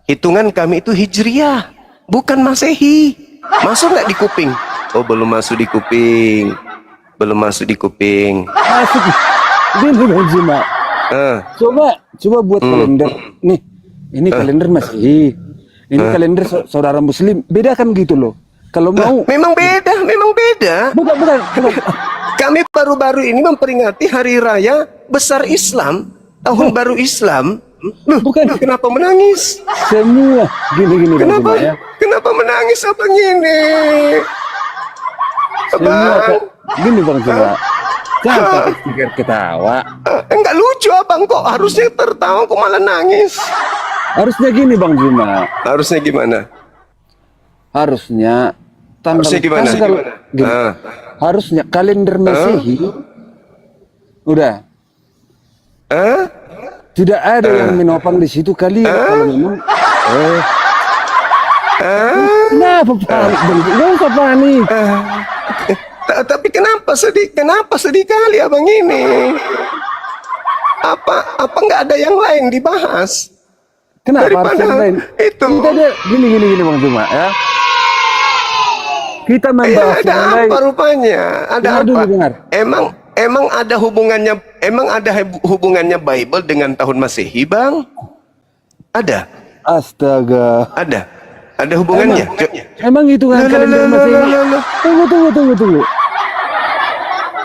hitungan kami itu Hijriah, bukan Masehi. Masuk nggak di kuping? Oh, belum masuk di kuping. Belum masuk di kuping. Masuk. Gini Bang Zuma. Coba buat kalender. Nih, ini kalender Masehi. Ini kalender saudara Muslim. Beda kan gitu loh. Kalau mau memang beda. Bukan. Kami baru-baru ini memperingati hari raya besar Islam, tahun baru Islam. Loh, kenapa menangis? Semua gini Bang Zuma ya. Kenapa menangis abang ini? Gini Bang Zuma. Jangan pakai ketawa. Enggak lucu abang, kok harusnya tertawa kok malah nangis. Harusnya gini Bang Zuma. Harusnya gimana? Harusnya gimana? Harusnya kalender Masehi udah. Tidak ada yang menopang di situ kali ya, kalau memang. Kenapa panik? Gak usah panik. Tapi kenapa sedih kali abang ini? Apa nggak ada yang lain dibahas? Kenapa harus yang lain? Itu. Kita ada gini Bang Zuma ya. Kita membahas ada yang apa lain. Rupanya? Ada Dengar apa? dulu, dengar. Emang ada hubungannya Bible dengan tahun Masehi, Bang? Ada? Astaga. Ada hubungannya? Emang hitungan kalender Masehi. Tunggu.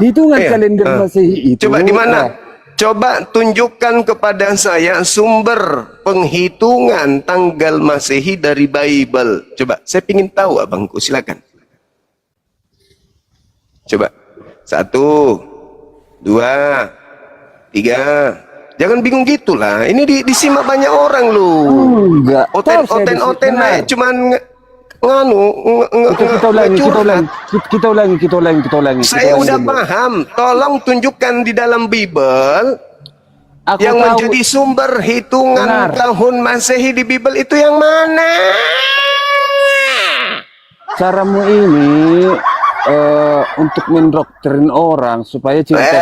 Hitungan kalender Masehi itu. Coba di mana? Coba tunjukkan kepada saya sumber penghitungan tanggal Masehi dari Bible. Coba, saya ingin tahu abangku, silakan. Coba, 1, 2, 3. Jangan bingung gitulah. Ini disimak banyak orang loh. Enggak. Oten naik cuman Kita ulangi. Saya udah paham. Tolong tunjukkan di dalam Bible yang menjadi sumber hitungan tahun Masehi di Bible itu yang mana? Caramu ini untuk mendoktrin orang supaya cerita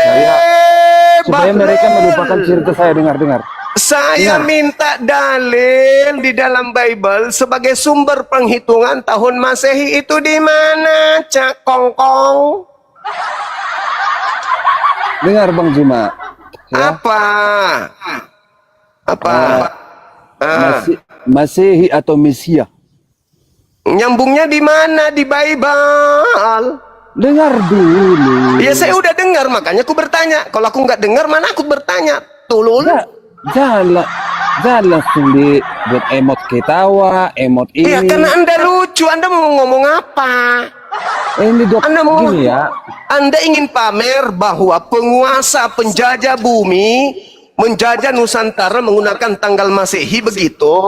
supaya mereka melupakan cerita saya. Dengar. Saya minta dalil di dalam Bible sebagai sumber penghitungan tahun Masehi itu di mana, Cak Kongkong? Dengar Bang Zuma. Ya. Apa? Masehi atau Mesia? Nyambungnya di mana di Bible? Dengar dulu. Ya saya udah dengar, makanya aku bertanya. Kalau aku nggak dengar, mana aku bertanya? Tulul. Jangan langsung buat emot ketawa, emot ini. Iya, karena Anda lucu. Anda mau ngomong apa? Ini Anda mau gini ya. Anda ingin pamer bahwa penguasa penjajah bumi menjajah Nusantara menggunakan tanggal Masehi begitu.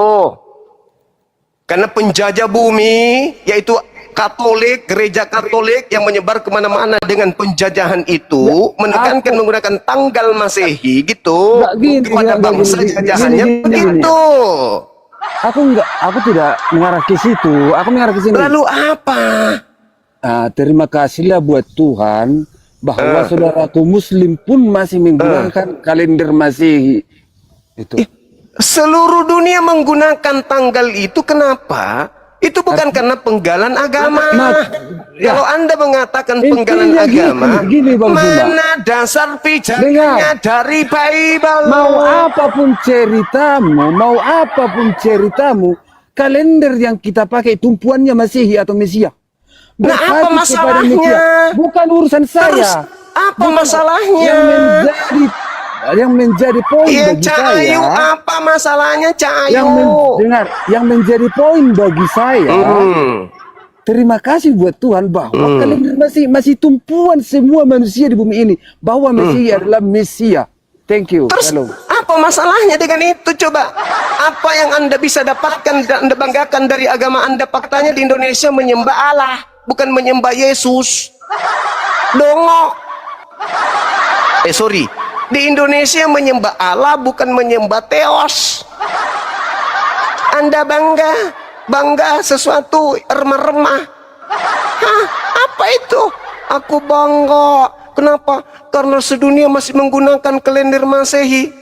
Karena penjajah bumi yaitu Katolik, gereja Katolik yang menyebar kemana-mana dengan penjajahan itu menekankan menggunakan tanggal Masehi gitu kepada bangsa jajahannya begitu. Aku tidak mengarah ke situ. Aku mengarah ke sini. Lalu apa? Terima kasihlah buat Tuhan bahwa saudaraku Muslim pun masih menggunakan kalender Masehi. Itu. Seluruh dunia menggunakan tanggal itu, kenapa? Itu bukan karena penggalan agama. Kalau Anda mengatakan penggalan agama, mana dasar pijakannya dari Bible? Mau apapun ceritamu, kalender yang kita pakai tumpuannya Masehi atau Mesia. Nah, apa masalahnya? Bukan urusan saya. Apa masalahnya? Yang menjadi poin bagi saya. Apa masalahnya, Cak Ayu? Yang menjadi poin bagi saya. Terima kasih buat Tuhan bahwa kalian masih tumpuan semua manusia di bumi ini bahwa Mesia adalah Mesia. Thank you. Terus apa masalahnya dengan itu? Coba apa yang Anda bisa dapatkan dan Anda banggakan dari agama Anda? Faktanya di Indonesia menyembah Allah, bukan menyembah Yesus. Dongo. Di Indonesia menyembah Allah, bukan menyembah Theos. Anda bangga sesuatu remah-remah. Hah? Apa itu? Aku bangga. Kenapa? Karena sedunia masih menggunakan kalender Masehi.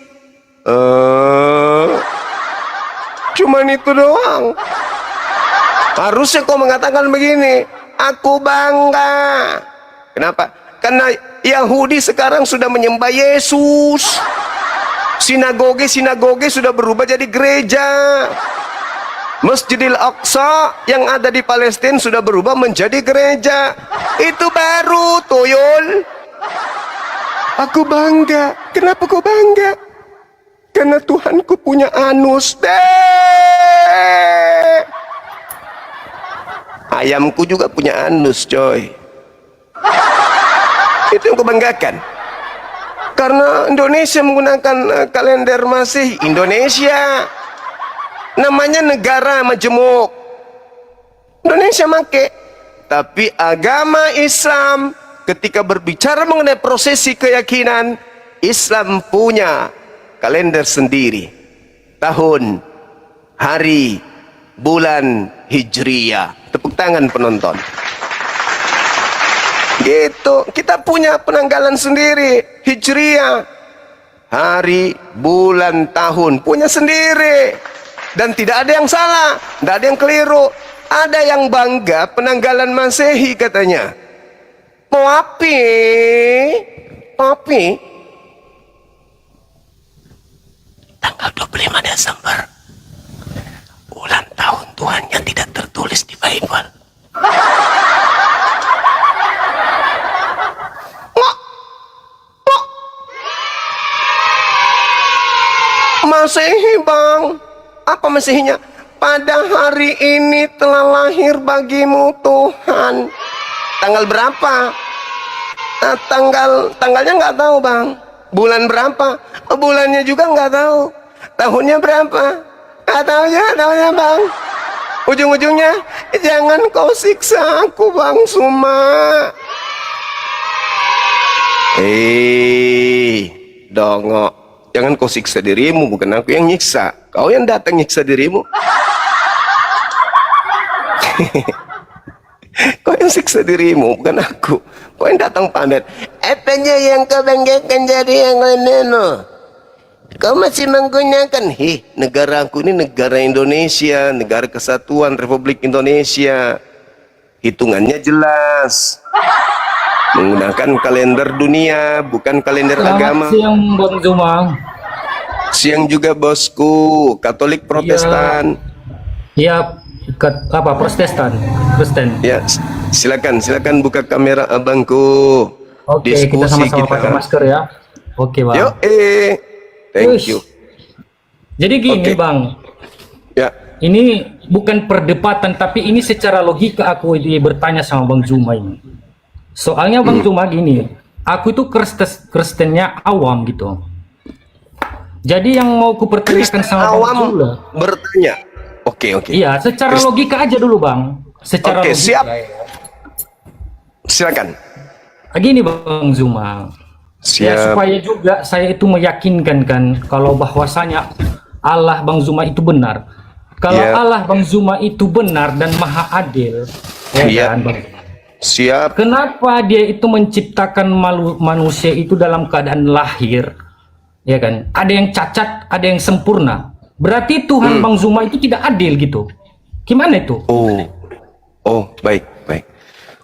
Cuman itu doang. Harusnya kau mengatakan begini, aku bangga. Kenapa? Karena Yahudi sekarang sudah menyembah Yesus. Sinagoge sudah berubah jadi gereja. Masjidil Aqsa yang ada di Palestina sudah berubah menjadi gereja. Itu baru, tuyul. Aku bangga. Kenapa kau bangga? Karena Tuhanku punya anus. Ayamku juga punya anus, coy. Itu yang kau banggakan. Karena Indonesia menggunakan kalender Masehi. Indonesia namanya negara majemuk. Indonesia make. Tapi agama Islam ketika berbicara mengenai prosesi keyakinan, Islam punya kalender sendiri. Tahun, hari, bulan Hijriyah. Tepuk tangan penonton. Gitu. Kita punya penanggalan sendiri. Hijriyah. Hari, bulan, tahun. Punya sendiri. Dan tidak ada yang salah. Tidak ada yang keliru. Ada yang bangga penanggalan Masehi katanya. Tapi tanggal 25 Desember bulan tahun Tuhan yang tidak tertulis di Bible. Masehi bang. Apa Masehinya? Pada hari ini telah lahir bagimu Tuhan. Tanggal berapa? Tanggalnya nggak tahu bang. Bulan berapa? Bulannya juga nggak tahu. Tahunnya berapa? Nggak tahunya bang. Ujung-ujungnya jangan kau siksa aku bang Suma. Dongok. Jangan kau siksa dirimu, bukan aku yang nyiksa. Kau yang datang nyiksa dirimu. Kau yang siksa dirimu, bukan aku. Kau yang datang pamer. Apanya yang kau banggakan jadi yang lain? Kau masih menggunakan, negara aku ini negara Indonesia, negara kesatuan Republik Indonesia. Hitungannya jelas. Menggunakan kalender dunia, bukan kalender agama. Siang Bang Zumang. Siang juga bosku, Katolik Protestan. Iya, apa Protestan? Kristen. Ya, silakan buka kamera abangku. Oke, kita sama-sama pakai masker ya. Oke, Bang. Thank you. Jadi gini, Bang. Ya. Ini bukan perdebatan, tapi ini secara logika aku bertanya sama Bang Zuma ini. Soalnya Bang Zuma gini, aku itu Kristennya awam gitu. Jadi yang mau ku pertanyakan sama Bang Zuma bertanya. Oke. Iya, secara logika aja dulu Bang. Secara logika. Siap. Silakan. Gini Bang Zuma. Siap. Ya, supaya juga saya itu meyakinkan kan kalau bahwasanya Allah Bang Zuma itu benar. Kalau Allah Bang Zuma itu benar dan maha adil, ya kan Bang? Siap. Kenapa dia itu menciptakan manusia itu dalam keadaan lahir, ya kan? Ada yang cacat, ada yang sempurna. Berarti Tuhan Bang Zuma itu tidak adil gitu. Gimana itu? Oh, baik.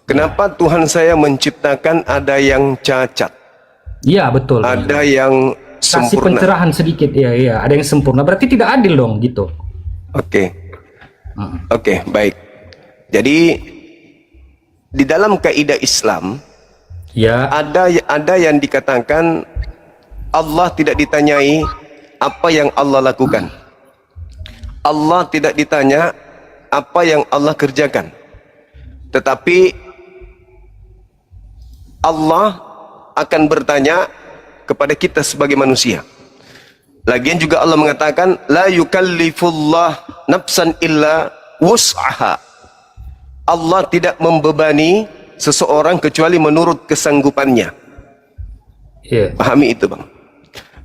Kenapa Tuhan saya menciptakan ada yang cacat? Iya betul. Ada yang sempurna. Kasih pencerahan sedikit, ya. Ada yang sempurna. Berarti tidak adil dong, gitu. Oke, baik. Jadi di dalam kaidah Islam, ada yang dikatakan Allah tidak ditanyai apa yang Allah lakukan. Allah tidak ditanya apa yang Allah kerjakan. Tetapi Allah akan bertanya kepada kita sebagai manusia. Lagian juga Allah mengatakan la yukallifullah nafsan illa wus'aha. Allah tidak membebani seseorang kecuali menurut kesanggupannya. Pahami itu, Bang.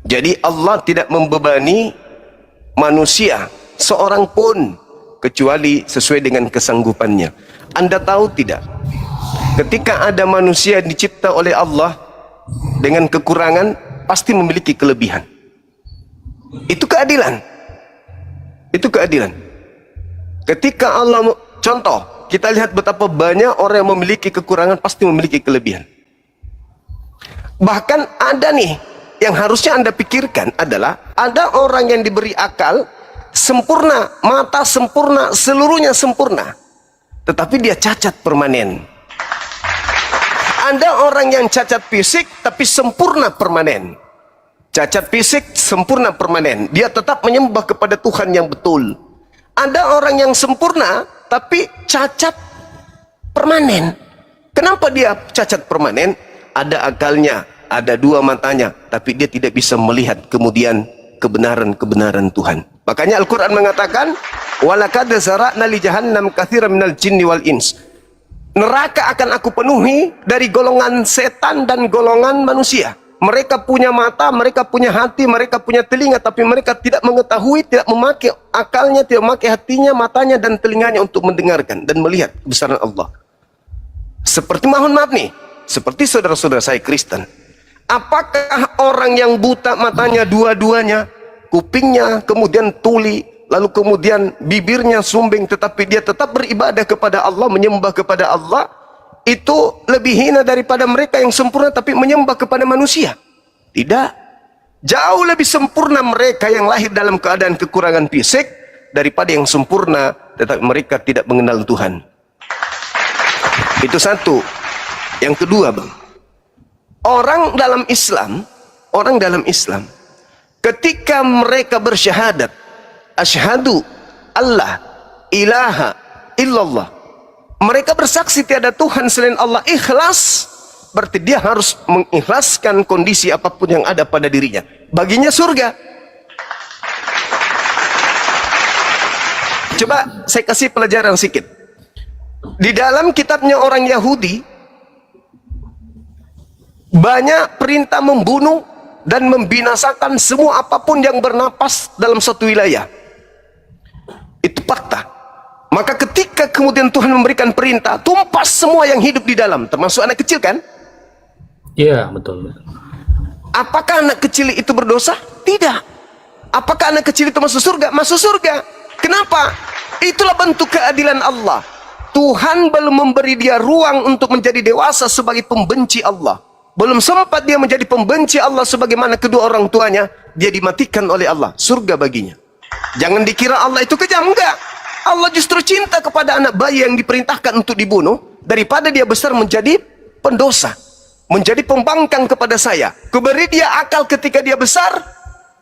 Jadi Allah tidak membebani manusia seorang pun kecuali sesuai dengan kesanggupannya. Anda tahu tidak? Ketika ada manusia dicipta oleh Allah dengan kekurangan, pasti memiliki kelebihan. Itu keadilan. Itu keadilan. Ketika Allah, contoh, kita lihat betapa banyak orang yang memiliki kekurangan pasti memiliki kelebihan. Bahkan ada nih yang harusnya Anda pikirkan adalah ada orang yang diberi akal sempurna, mata sempurna, seluruhnya sempurna, tetapi dia cacat permanen. Ada orang yang cacat fisik tapi sempurna permanen. Cacat fisik sempurna permanen. Dia tetap menyembah kepada Tuhan yang betul. Ada orang yang sempurna tapi cacat permanen. Kenapa dia cacat permanen? Ada akalnya, ada dua matanya, tapi dia tidak bisa melihat kemudian kebenaran-kebenaran Tuhan. Makanya Al-Quran mengatakan, walaqad zara'na li jahannam katsiran minal jinni wal ins. Neraka akan aku penuhi dari golongan setan dan golongan manusia. Mereka punya mata, mereka punya hati, mereka punya telinga, tapi mereka tidak mengetahui, tidak memakai akalnya, tidak memakai hatinya, matanya dan telinganya untuk mendengarkan dan melihat kebesaran Allah. Seperti, mohon maaf nih, seperti saudara-saudara saya Kristen. Apakah orang yang buta matanya dua-duanya, kupingnya, kemudian tuli, lalu kemudian bibirnya sumbing, tetapi dia tetap beribadah kepada Allah, menyembah kepada Allah, itu lebih hina daripada mereka yang sempurna tapi menyembah kepada manusia? Tidak. Jauh lebih sempurna mereka yang lahir dalam keadaan kekurangan fisik daripada yang sempurna tetapi mereka tidak mengenal Tuhan. Itu satu. Yang kedua, Bang, orang dalam Islam ketika mereka bersyahadat, asyhadu Allah ilaha illallah, mereka bersaksi tiada Tuhan selain Allah, ikhlas, berarti dia harus mengikhlaskan kondisi apapun yang ada pada dirinya. Baginya surga. Coba saya kasih pelajaran sedikit. Di dalam kitabnya orang Yahudi banyak perintah membunuh dan membinasakan semua apapun yang bernapas dalam satu wilayah. Itu fakta. Maka ketika kemudian Tuhan memberikan perintah, tumpas semua yang hidup di dalam, termasuk anak kecil, kan? Iya, betul. Apakah anak kecil itu berdosa? Tidak. Apakah anak kecil itu masuk surga? Masuk surga. Kenapa? Itulah bentuk keadilan Allah. Tuhan belum memberi dia ruang untuk menjadi dewasa sebagai pembenci Allah. Belum sempat dia menjadi pembenci Allah sebagaimana kedua orang tuanya, dia dimatikan oleh Allah. Surga baginya. Jangan dikira Allah itu kejam, enggak. Allah justru cinta kepada anak bayi yang diperintahkan untuk dibunuh daripada dia besar menjadi pendosa, menjadi pembangkang kepada saya. Kuberi dia akal ketika dia besar,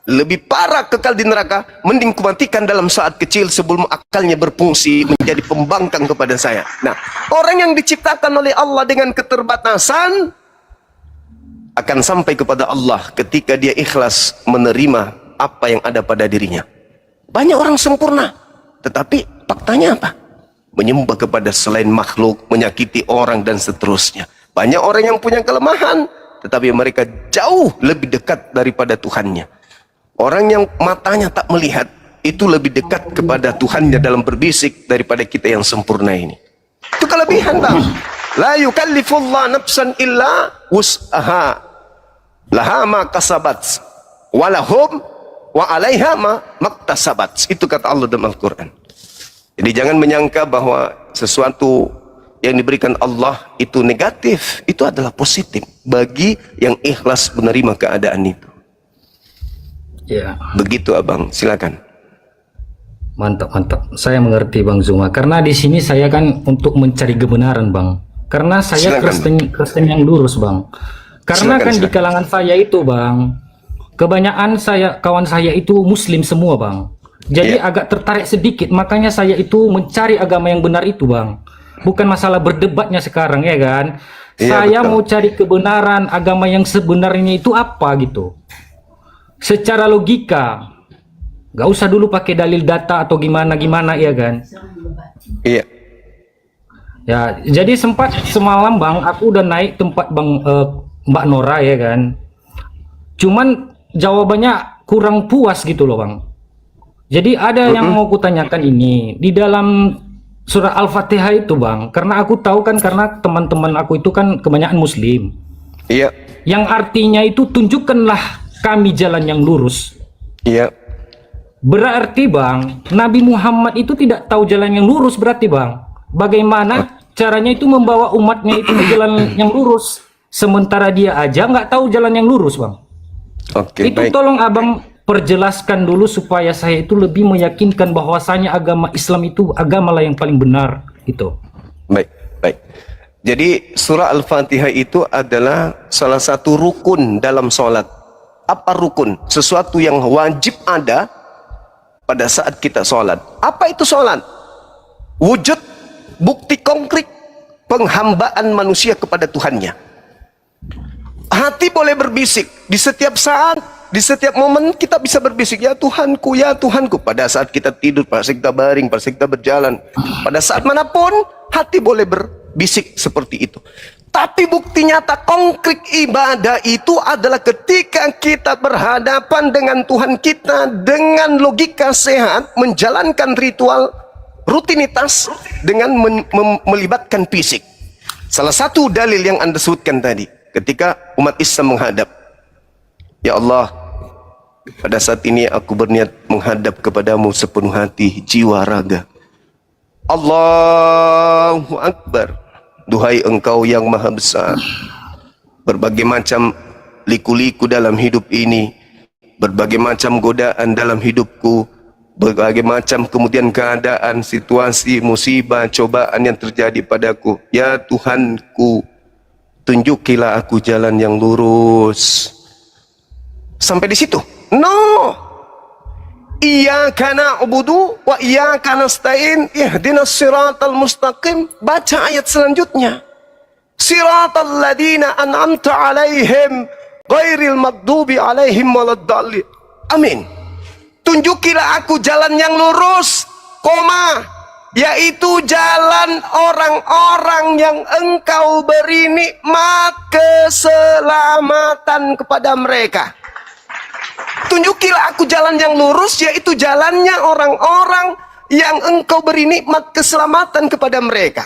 lebih parah kekal di neraka, mending kumatikan dalam saat kecil sebelum akalnya berfungsi menjadi pembangkang kepada saya. Nah, orang yang diciptakan oleh Allah dengan keterbatasan akan sampai kepada Allah ketika dia ikhlas menerima apa yang ada pada dirinya. Banyak orang sempurna, tetapi faktanya apa? Menyembah kepada selain makhluk, menyakiti orang dan seterusnya. Banyak orang yang punya kelemahan, tetapi mereka jauh lebih dekat daripada Tuhannya. Orang yang matanya tak melihat, itu lebih dekat kepada Tuhannya dalam berbisik daripada kita yang sempurna ini. Itu kelebihan, Bang. La yukallifullah nafsan illa wus'aha. Laha ma kasabat. Walahum wa alaiha ma maktasabat. Itu kata Allah dalam Al-Quran. Jadi jangan menyangka bahwa sesuatu yang diberikan Allah itu negatif. Itu adalah positif bagi yang ikhlas menerima keadaan itu. Ya. Begitu, Abang. Silakan. Mantap, mantap. Saya mengerti, Bang Zuma. Karena di sini saya kan untuk mencari kebenaran, Bang. Karena saya Kristen yang lurus, Bang. Karena silakan, di kalangan saya itu, Bang, kebanyakan kawan saya itu Muslim semua, Bang. Jadi agak tertarik sedikit. Makanya saya itu mencari agama yang benar itu, Bang. Bukan masalah berdebatnya sekarang, ya kan? Saya mau cari kebenaran agama yang sebenarnya itu apa gitu. Secara logika, gak usah dulu pakai dalil data atau gimana ya kan? Iya. Ya, jadi sempat semalam, Bang, aku udah naik tempat Mbak Nora, ya kan? Cuman jawabannya kurang puas gitu loh, Bang. Jadi ada yang mau kutanyakan ini, di dalam surah Al-Fatihah itu Bang, karena aku tahu kan, karena teman-teman aku itu kan kebanyakan Muslim. Iya. Yang artinya itu tunjukkanlah kami jalan yang lurus. Iya. Berarti Bang, Nabi Muhammad itu tidak tahu jalan yang lurus berarti Bang. Bagaimana caranya itu membawa umatnya itu ke jalan yang lurus, sementara dia aja nggak tahu jalan yang lurus Bang. Oke, Itu baik. tolong Abang perjelaskan dulu supaya saya itu lebih meyakinkan bahwasanya agama Islam itu agamalah yang paling benar gitu. Baik, baik. Jadi surah Al-Fatihah itu adalah salah satu rukun dalam sholat. Apa rukun? Sesuatu yang wajib ada pada saat kita sholat. Apa itu sholat? Wujud bukti konkret penghambaan manusia kepada Tuhannya. Hati boleh berbisik di setiap saat, di setiap momen kita bisa berbisik, ya Tuhanku, ya Tuhanku. Pada saat kita tidur, pada saat kita baring, pada saat kita berjalan, pada saat manapun hati boleh berbisik seperti itu. Tapi bukti nyata konkret ibadah itu adalah ketika kita berhadapan dengan Tuhan kita dengan logika sehat, menjalankan ritual rutinitas dengan melibatkan fisik. Salah satu dalil yang Anda sebutkan tadi, ketika umat Islam menghadap, ya Allah, pada saat ini aku berniat menghadap kepadamu sepenuh hati, jiwa, raga. Allahu Akbar. Duhai Engkau yang Maha Besar, berbagai macam liku-liku dalam hidup ini, berbagai macam godaan dalam hidupku, berbagai macam kemudian keadaan, situasi, musibah, cobaan yang terjadi padaku. Ya Tuhanku, tunjukilah aku jalan yang lurus. Sampai di situ? No. Iyyaka na'budu wa iyyaka nasta'in ihdinas siratal mustaqim. Baca ayat selanjutnya. Siratal ladzina an'amta 'alaihim ghairil maghdubi 'alaihim waladdallin. Amin. Tunjukilah aku jalan yang lurus, koma, yaitu jalan orang-orang yang Engkau beri nikmat keselamatan kepada mereka. Tunjukilah aku jalan yang lurus, yaitu jalannya orang-orang yang Engkau beri nikmat keselamatan kepada mereka.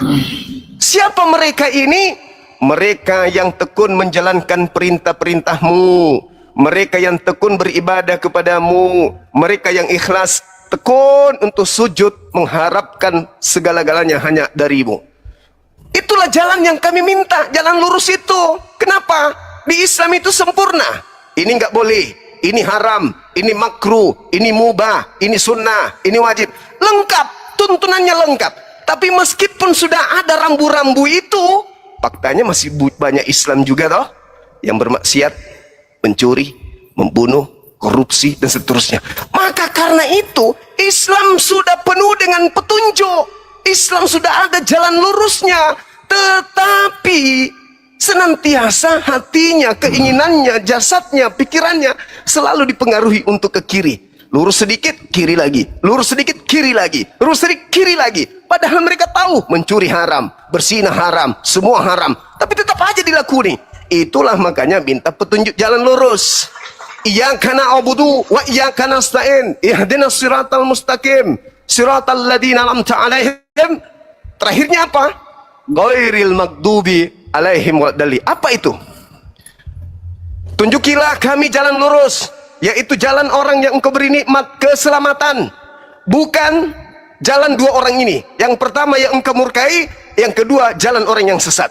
Siapa mereka ini? Mereka yang tekun menjalankan perintah-perintah-Mu, mereka yang tekun beribadah kepadamu, mereka yang ikhlas tekun untuk sujud mengharapkan segala-galanya hanya dari-Mu. Itulah jalan yang kami minta, jalan lurus itu. Kenapa? Di Islam itu sempurna. Ini nggak boleh, ini haram, ini makruh, ini mubah, ini sunnah, ini wajib. Lengkap, tuntunannya lengkap. Tapi meskipun sudah ada rambu-rambu itu, faktanya masih banyak Islam juga toh yang bermaksiat, mencuri, membunuh, korupsi, dan seterusnya. Maka karena itu, Islam sudah penuh dengan petunjuk. Islam sudah ada jalan lurusnya. Tetapi senantiasa hatinya, keinginannya, jasadnya, pikirannya selalu dipengaruhi untuk ke kiri. Lurus sedikit, kiri lagi. Lurus sedikit, kiri lagi. Lurus sedikit, kiri lagi. Padahal mereka tahu mencuri haram, berzina haram, semua haram. Tapi tetap aja dilakoni. Itulah makanya minta petunjuk jalan lurus. Iyyaka na'budu wa iyyaka nasta'in ihdinas siratal mustaqim siratal ladzina an'amta 'alaihim. Terakhirnya apa? Ghairil maghdubi 'alaihim waladdallin. Apa itu? Tunjukilah kami jalan lurus, yaitu jalan orang yang Engkau beri nikmat keselamatan, bukan jalan dua orang ini. Yang pertama yang Engkau murkai, yang kedua jalan orang yang sesat.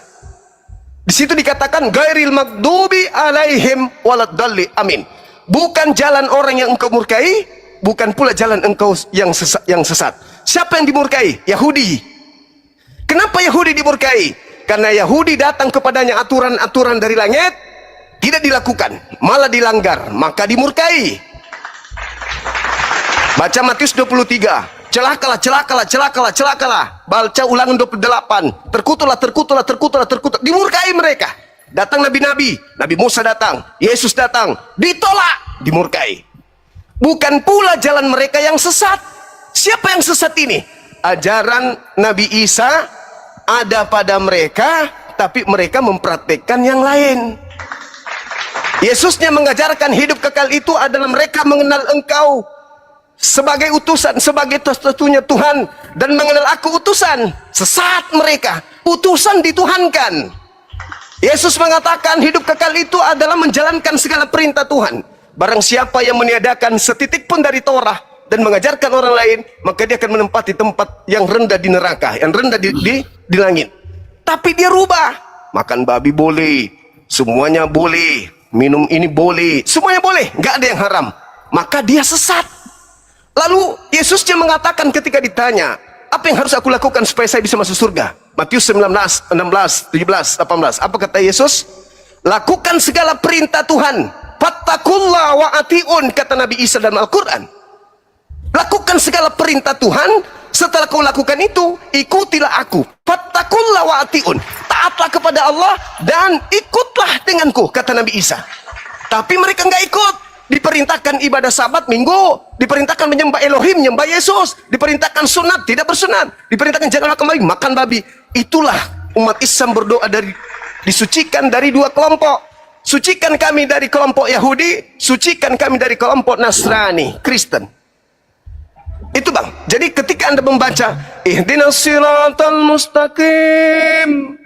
Di situ dikatakan ghairil maghdubi 'alaihim waladdallin. Amin. Bukan jalan orang yang Engkau murkai, bukan pula jalan Engkau yang sesat. Siapa yang dimurkai? Yahudi. Kenapa Yahudi dimurkai? Karena Yahudi datang kepadanya aturan-aturan dari langit, tidak dilakukan, malah dilanggar, maka dimurkai. Baca Matius 23. Celakalah, celakalah, celakalah, celakalah. Baca Ulangan 28. Terkutuklah. Dimurkai mereka. Datang nabi-nabi, Nabi Musa datang, Yesus datang, ditolak, dimurkai. Bukan pula jalan mereka yang sesat. Siapa yang sesat ini? Ajaran Nabi Isa ada pada mereka, tapi mereka mempraktekkan yang lain. Yesusnya mengajarkan hidup kekal itu adalah mereka mengenal Engkau, sebagai utusan, sebagai satu-satunya Tuhan, dan mengenal aku utusan. Sesat mereka, utusan dituhankan. Yesus mengatakan hidup kekal itu adalah menjalankan segala perintah Tuhan. Barang siapa yang meniadakan setitik pun dari Torah dan mengajarkan orang lain, maka dia akan menempati tempat yang rendah di neraka, yang rendah di langit. Tapi dia rubah, makan babi boleh, semuanya boleh, minum ini boleh, semuanya boleh, nggak ada yang haram. Maka dia sesat. Lalu Yesusnya mengatakan ketika ditanya, apa yang harus aku lakukan supaya saya bisa masuk surga? Matius 19, 16, 17, 18. Apa kata Yesus? Lakukan segala perintah Tuhan. Fattakullah wa atiun, kata Nabi Isa dalam Al-Quran. Lakukan segala perintah Tuhan. Setelah kau lakukan itu, ikutilah aku. Fattakullah wa atiun. Taatlah kepada Allah dan ikutlah denganku, kata Nabi Isa. Tapi mereka nggak ikut. Diperintahkan ibadah sabat minggu, diperintahkan menyembah Elohim, menyembah Yesus, diperintahkan sunat, tidak bersunat, diperintahkan jangan makan babi. Itulah umat Islam berdoa disucikan dari dua kelompok. Sucikan kami dari kelompok Yahudi, sucikan kami dari kelompok Nasrani, Kristen. Itu bang. Jadi ketika Anda membaca ihdinas siratal mustaqim,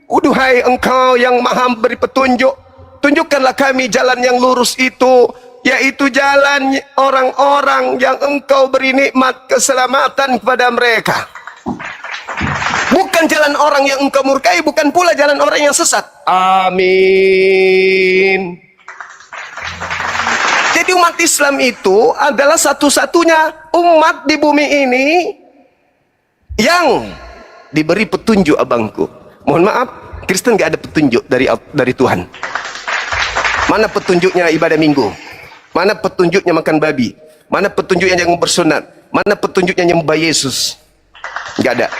duhai engkau yang maha beri petunjuk, tunjukkanlah kami jalan yang lurus itu, yaitu jalan orang-orang yang engkau beri nikmat keselamatan kepada mereka. Bukan jalan orang yang engkau murkai, bukan pula jalan orang yang sesat. Amin. Jadi umat Islam itu adalah satu-satunya umat di bumi ini yang diberi petunjuk, abangku. Mohon maaf, Kristen gak ada petunjuk dari Tuhan. Mana petunjuknya ibadah minggu? Mana petunjuknya makan babi? Mana petunjuknya yang bersunat? Mana petunjuknya nyembah Yesus? Gak ada.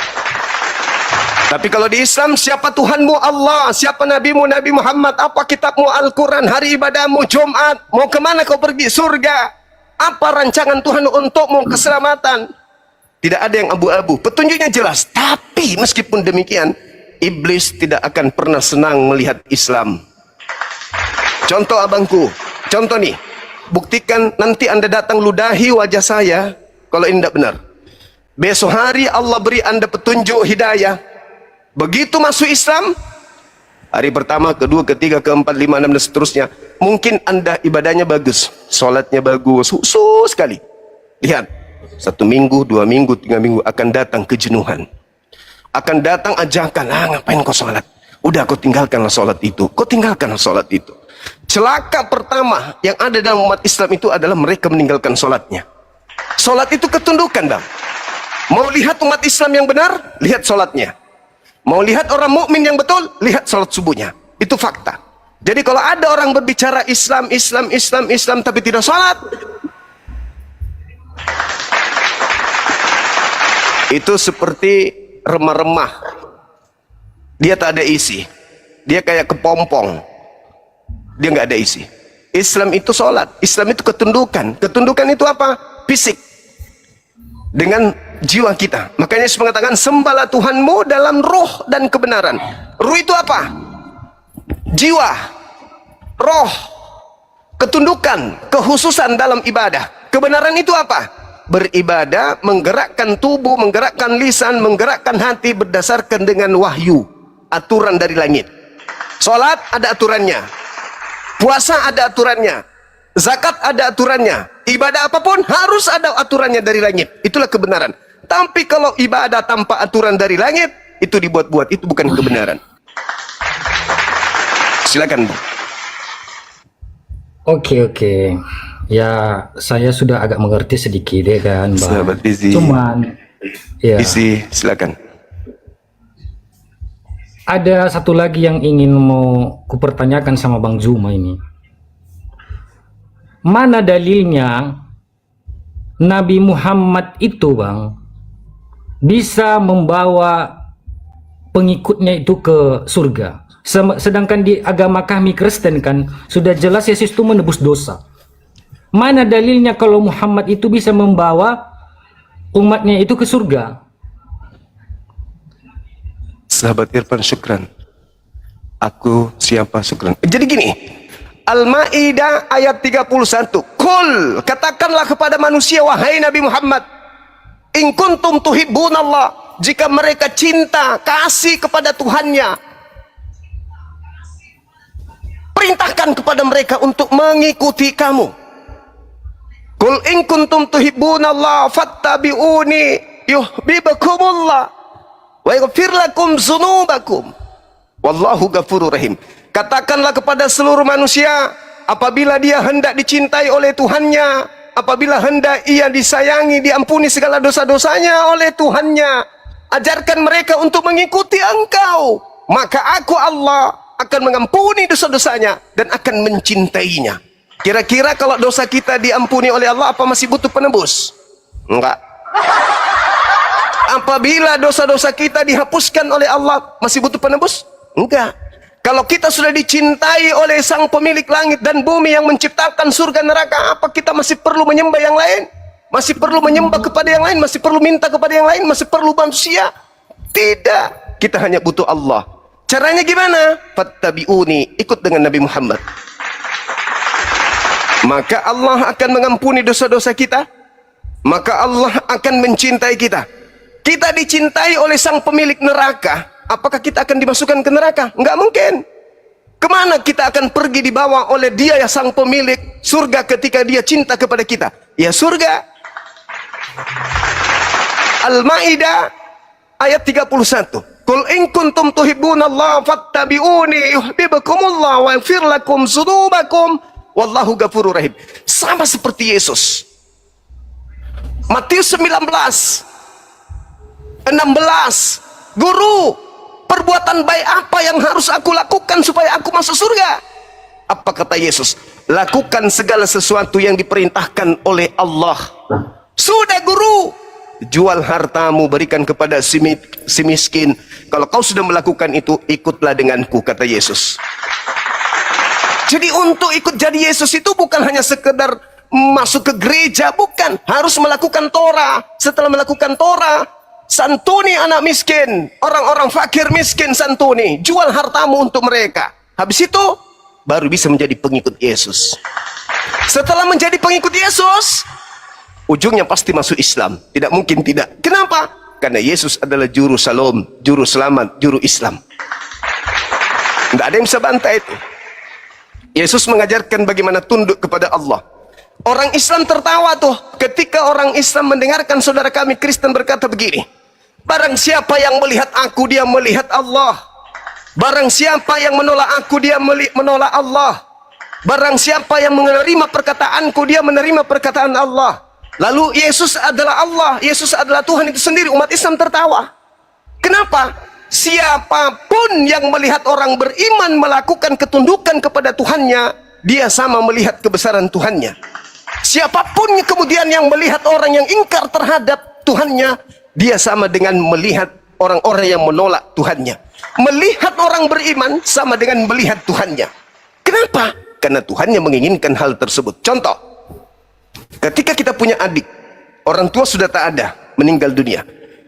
Tapi kalau di Islam, siapa Tuhanmu? Allah. Siapa Nabimu? Nabi Muhammad. Apa kitabmu? Al-Quran. Hari ibadahmu? Jumat. Mau kemana kau pergi? Surga. Apa rancangan Tuhan untukmu? Keselamatan. Tidak ada yang abu-abu. Petunjuknya jelas. Tapi meskipun demikian, iblis tidak akan pernah senang melihat Islam. Contoh abangku. Contoh nih. Buktikan nanti Anda datang ludahi wajah saya. Kalau ini tidak benar. Besok hari Allah beri Anda petunjuk hidayah. Begitu masuk Islam, hari pertama, kedua, ketiga, keempat, lima, enam, dan seterusnya, mungkin Anda ibadahnya bagus, sholatnya bagus, khusus sekali. Lihat, 1 minggu, 2 minggu, 3 minggu akan datang kejenuhan. Akan datang ajakan, ngapain kau sholat? Udah, kau tinggalkanlah sholat itu. Kau tinggalkanlah sholat itu. Celaka pertama yang ada dalam umat Islam itu adalah mereka meninggalkan sholatnya. Sholat itu ketundukan, bang. Mau lihat umat Islam yang benar, lihat sholatnya. Mau lihat orang mukmin yang betul, lihat salat subuhnya. Itu fakta. Jadi kalau ada orang berbicara Islam, tapi tidak salat, itu seperti remah-remah. Dia tak ada isi. Dia kayak kepompong. Dia nggak ada isi. Islam itu salat. Islam itu ketundukan. Ketundukan itu apa? Fisik. Dengan jiwa kita. Makanya Yesus mengatakan, sembahlah Tuhanmu dalam roh dan kebenaran. Roh itu apa? Jiwa, roh, ketundukan, kehususan dalam ibadah. Kebenaran itu apa? Beribadah, menggerakkan tubuh, menggerakkan lisan, menggerakkan hati berdasarkan dengan wahyu, aturan dari langit. Salat ada aturannya, puasa ada aturannya, zakat ada aturannya, ibadah apapun harus ada aturannya dari langit. Itulah kebenaran. Tapi kalau ibadah tanpa aturan dari langit, itu dibuat-buat, itu bukan kebenaran. Silakan, Bu. Oke. Ya, saya sudah agak mengerti sedikit ya kan, Bang. Sahabat Izi. Cuman, ya. Izi, silakan. Ada satu lagi yang ingin mau kupertanyakan sama Bang Zuma ini. Mana dalilnya Nabi Muhammad itu, Bang, bisa membawa pengikutnya itu ke surga? Sedangkan di agama kami Kristen kan sudah jelas Yesus itu menebus dosa. Mana dalilnya kalau Muhammad itu bisa membawa umatnya itu ke surga? Sahabat Irfan, syukran. Aku siapa syukran. Jadi gini, Al-Maidah ayat 31. Qul, katakanlah kepada manusia wahai Nabi Muhammad, in kuntum tuhibbunallah, jika mereka cinta, kasih kepada Tuhannya, perintahkan kepada mereka untuk mengikuti kamu. Qul in kuntum tuhibbunallah fattabi'uni yuhibbukumullah wa yaghfir lakum dzunubakum wallahu ghafurur rahim. Katakanlah kepada seluruh manusia, apabila dia hendak dicintai oleh Tuhannya, apabila hendak ia disayangi, diampuni segala dosa-dosanya oleh Tuhannya, ajarkan mereka untuk mengikuti engkau, maka aku Allah akan mengampuni dosa-dosanya dan akan mencintainya. Kira-kira kalau dosa kita diampuni oleh Allah, apa masih butuh penebus? Enggak. Apabila dosa-dosa kita dihapuskan oleh Allah, masih butuh penebus? Enggak. Kalau kita sudah dicintai oleh sang pemilik langit dan bumi yang menciptakan surga neraka, apa kita masih perlu menyembah yang lain? Masih perlu menyembah kepada yang lain? Masih perlu minta kepada yang lain? Masih perlu manusia? Tidak. Kita hanya butuh Allah. Caranya gimana? Fattabi'uni, ikut dengan Nabi Muhammad. Maka Allah akan mengampuni dosa-dosa kita. Maka Allah akan mencintai kita. Kita dicintai oleh sang pemilik neraka. Apakah kita akan dimasukkan ke neraka? Enggak mungkin. Kemana kita akan pergi dibawa oleh dia yang sang pemilik surga ketika dia cinta kepada kita? Ya surga. Al-Maidah ayat 31. Qul in kuntum tuhibbunallah fattabi'uni yuhibbukumullah wa yaghfir lakum dzunubakum wallahu ghafurur rahim. Sama seperti Yesus. Matius 19:16. Guru, perbuatan baik apa yang harus aku lakukan supaya aku masuk surga? Apa kata Yesus? Lakukan segala sesuatu yang diperintahkan oleh Allah. Sudah guru, jual hartamu, berikan kepada si miskin. Kalau kau sudah melakukan itu, ikutlah denganku, kata Yesus. Jadi untuk ikut jadi Yesus itu bukan hanya sekedar masuk ke gereja, bukan. Harus melakukan Torah. Setelah melakukan Torah, santuni anak miskin, orang-orang fakir miskin santuni, jual hartamu untuk mereka. Habis itu baru bisa menjadi pengikut Yesus. Setelah menjadi pengikut Yesus, ujungnya pasti masuk Islam. Tidak mungkin tidak. Kenapa? Karena Yesus adalah juru salam, juru selamat, juru Islam. Tidak ada yang bisa bantah itu. Yesus mengajarkan bagaimana tunduk kepada Allah. Orang Islam tertawa tuh ketika orang Islam mendengarkan saudara kami Kristen berkata begini, barang siapa yang melihat aku, dia melihat Allah. Barang siapa yang menolak aku, dia menolak Allah. Barang siapa yang menerima perkataanku, dia menerima perkataan Allah. Lalu Yesus adalah Allah, Yesus adalah Tuhan itu sendiri. Umat Islam tertawa. Kenapa? Siapapun yang melihat orang beriman melakukan ketundukan kepada Tuhannya, dia sama melihat kebesaran Tuhannya. Siapapun kemudian yang melihat orang yang ingkar terhadap Tuhannya, dia sama dengan melihat orang-orang yang menolak Tuhannya. Melihat orang beriman sama dengan melihat Tuhannya. Kenapa? Karena Tuhannya menginginkan hal tersebut. Contoh, ketika kita punya adik, orang tua sudah tak ada, meninggal dunia.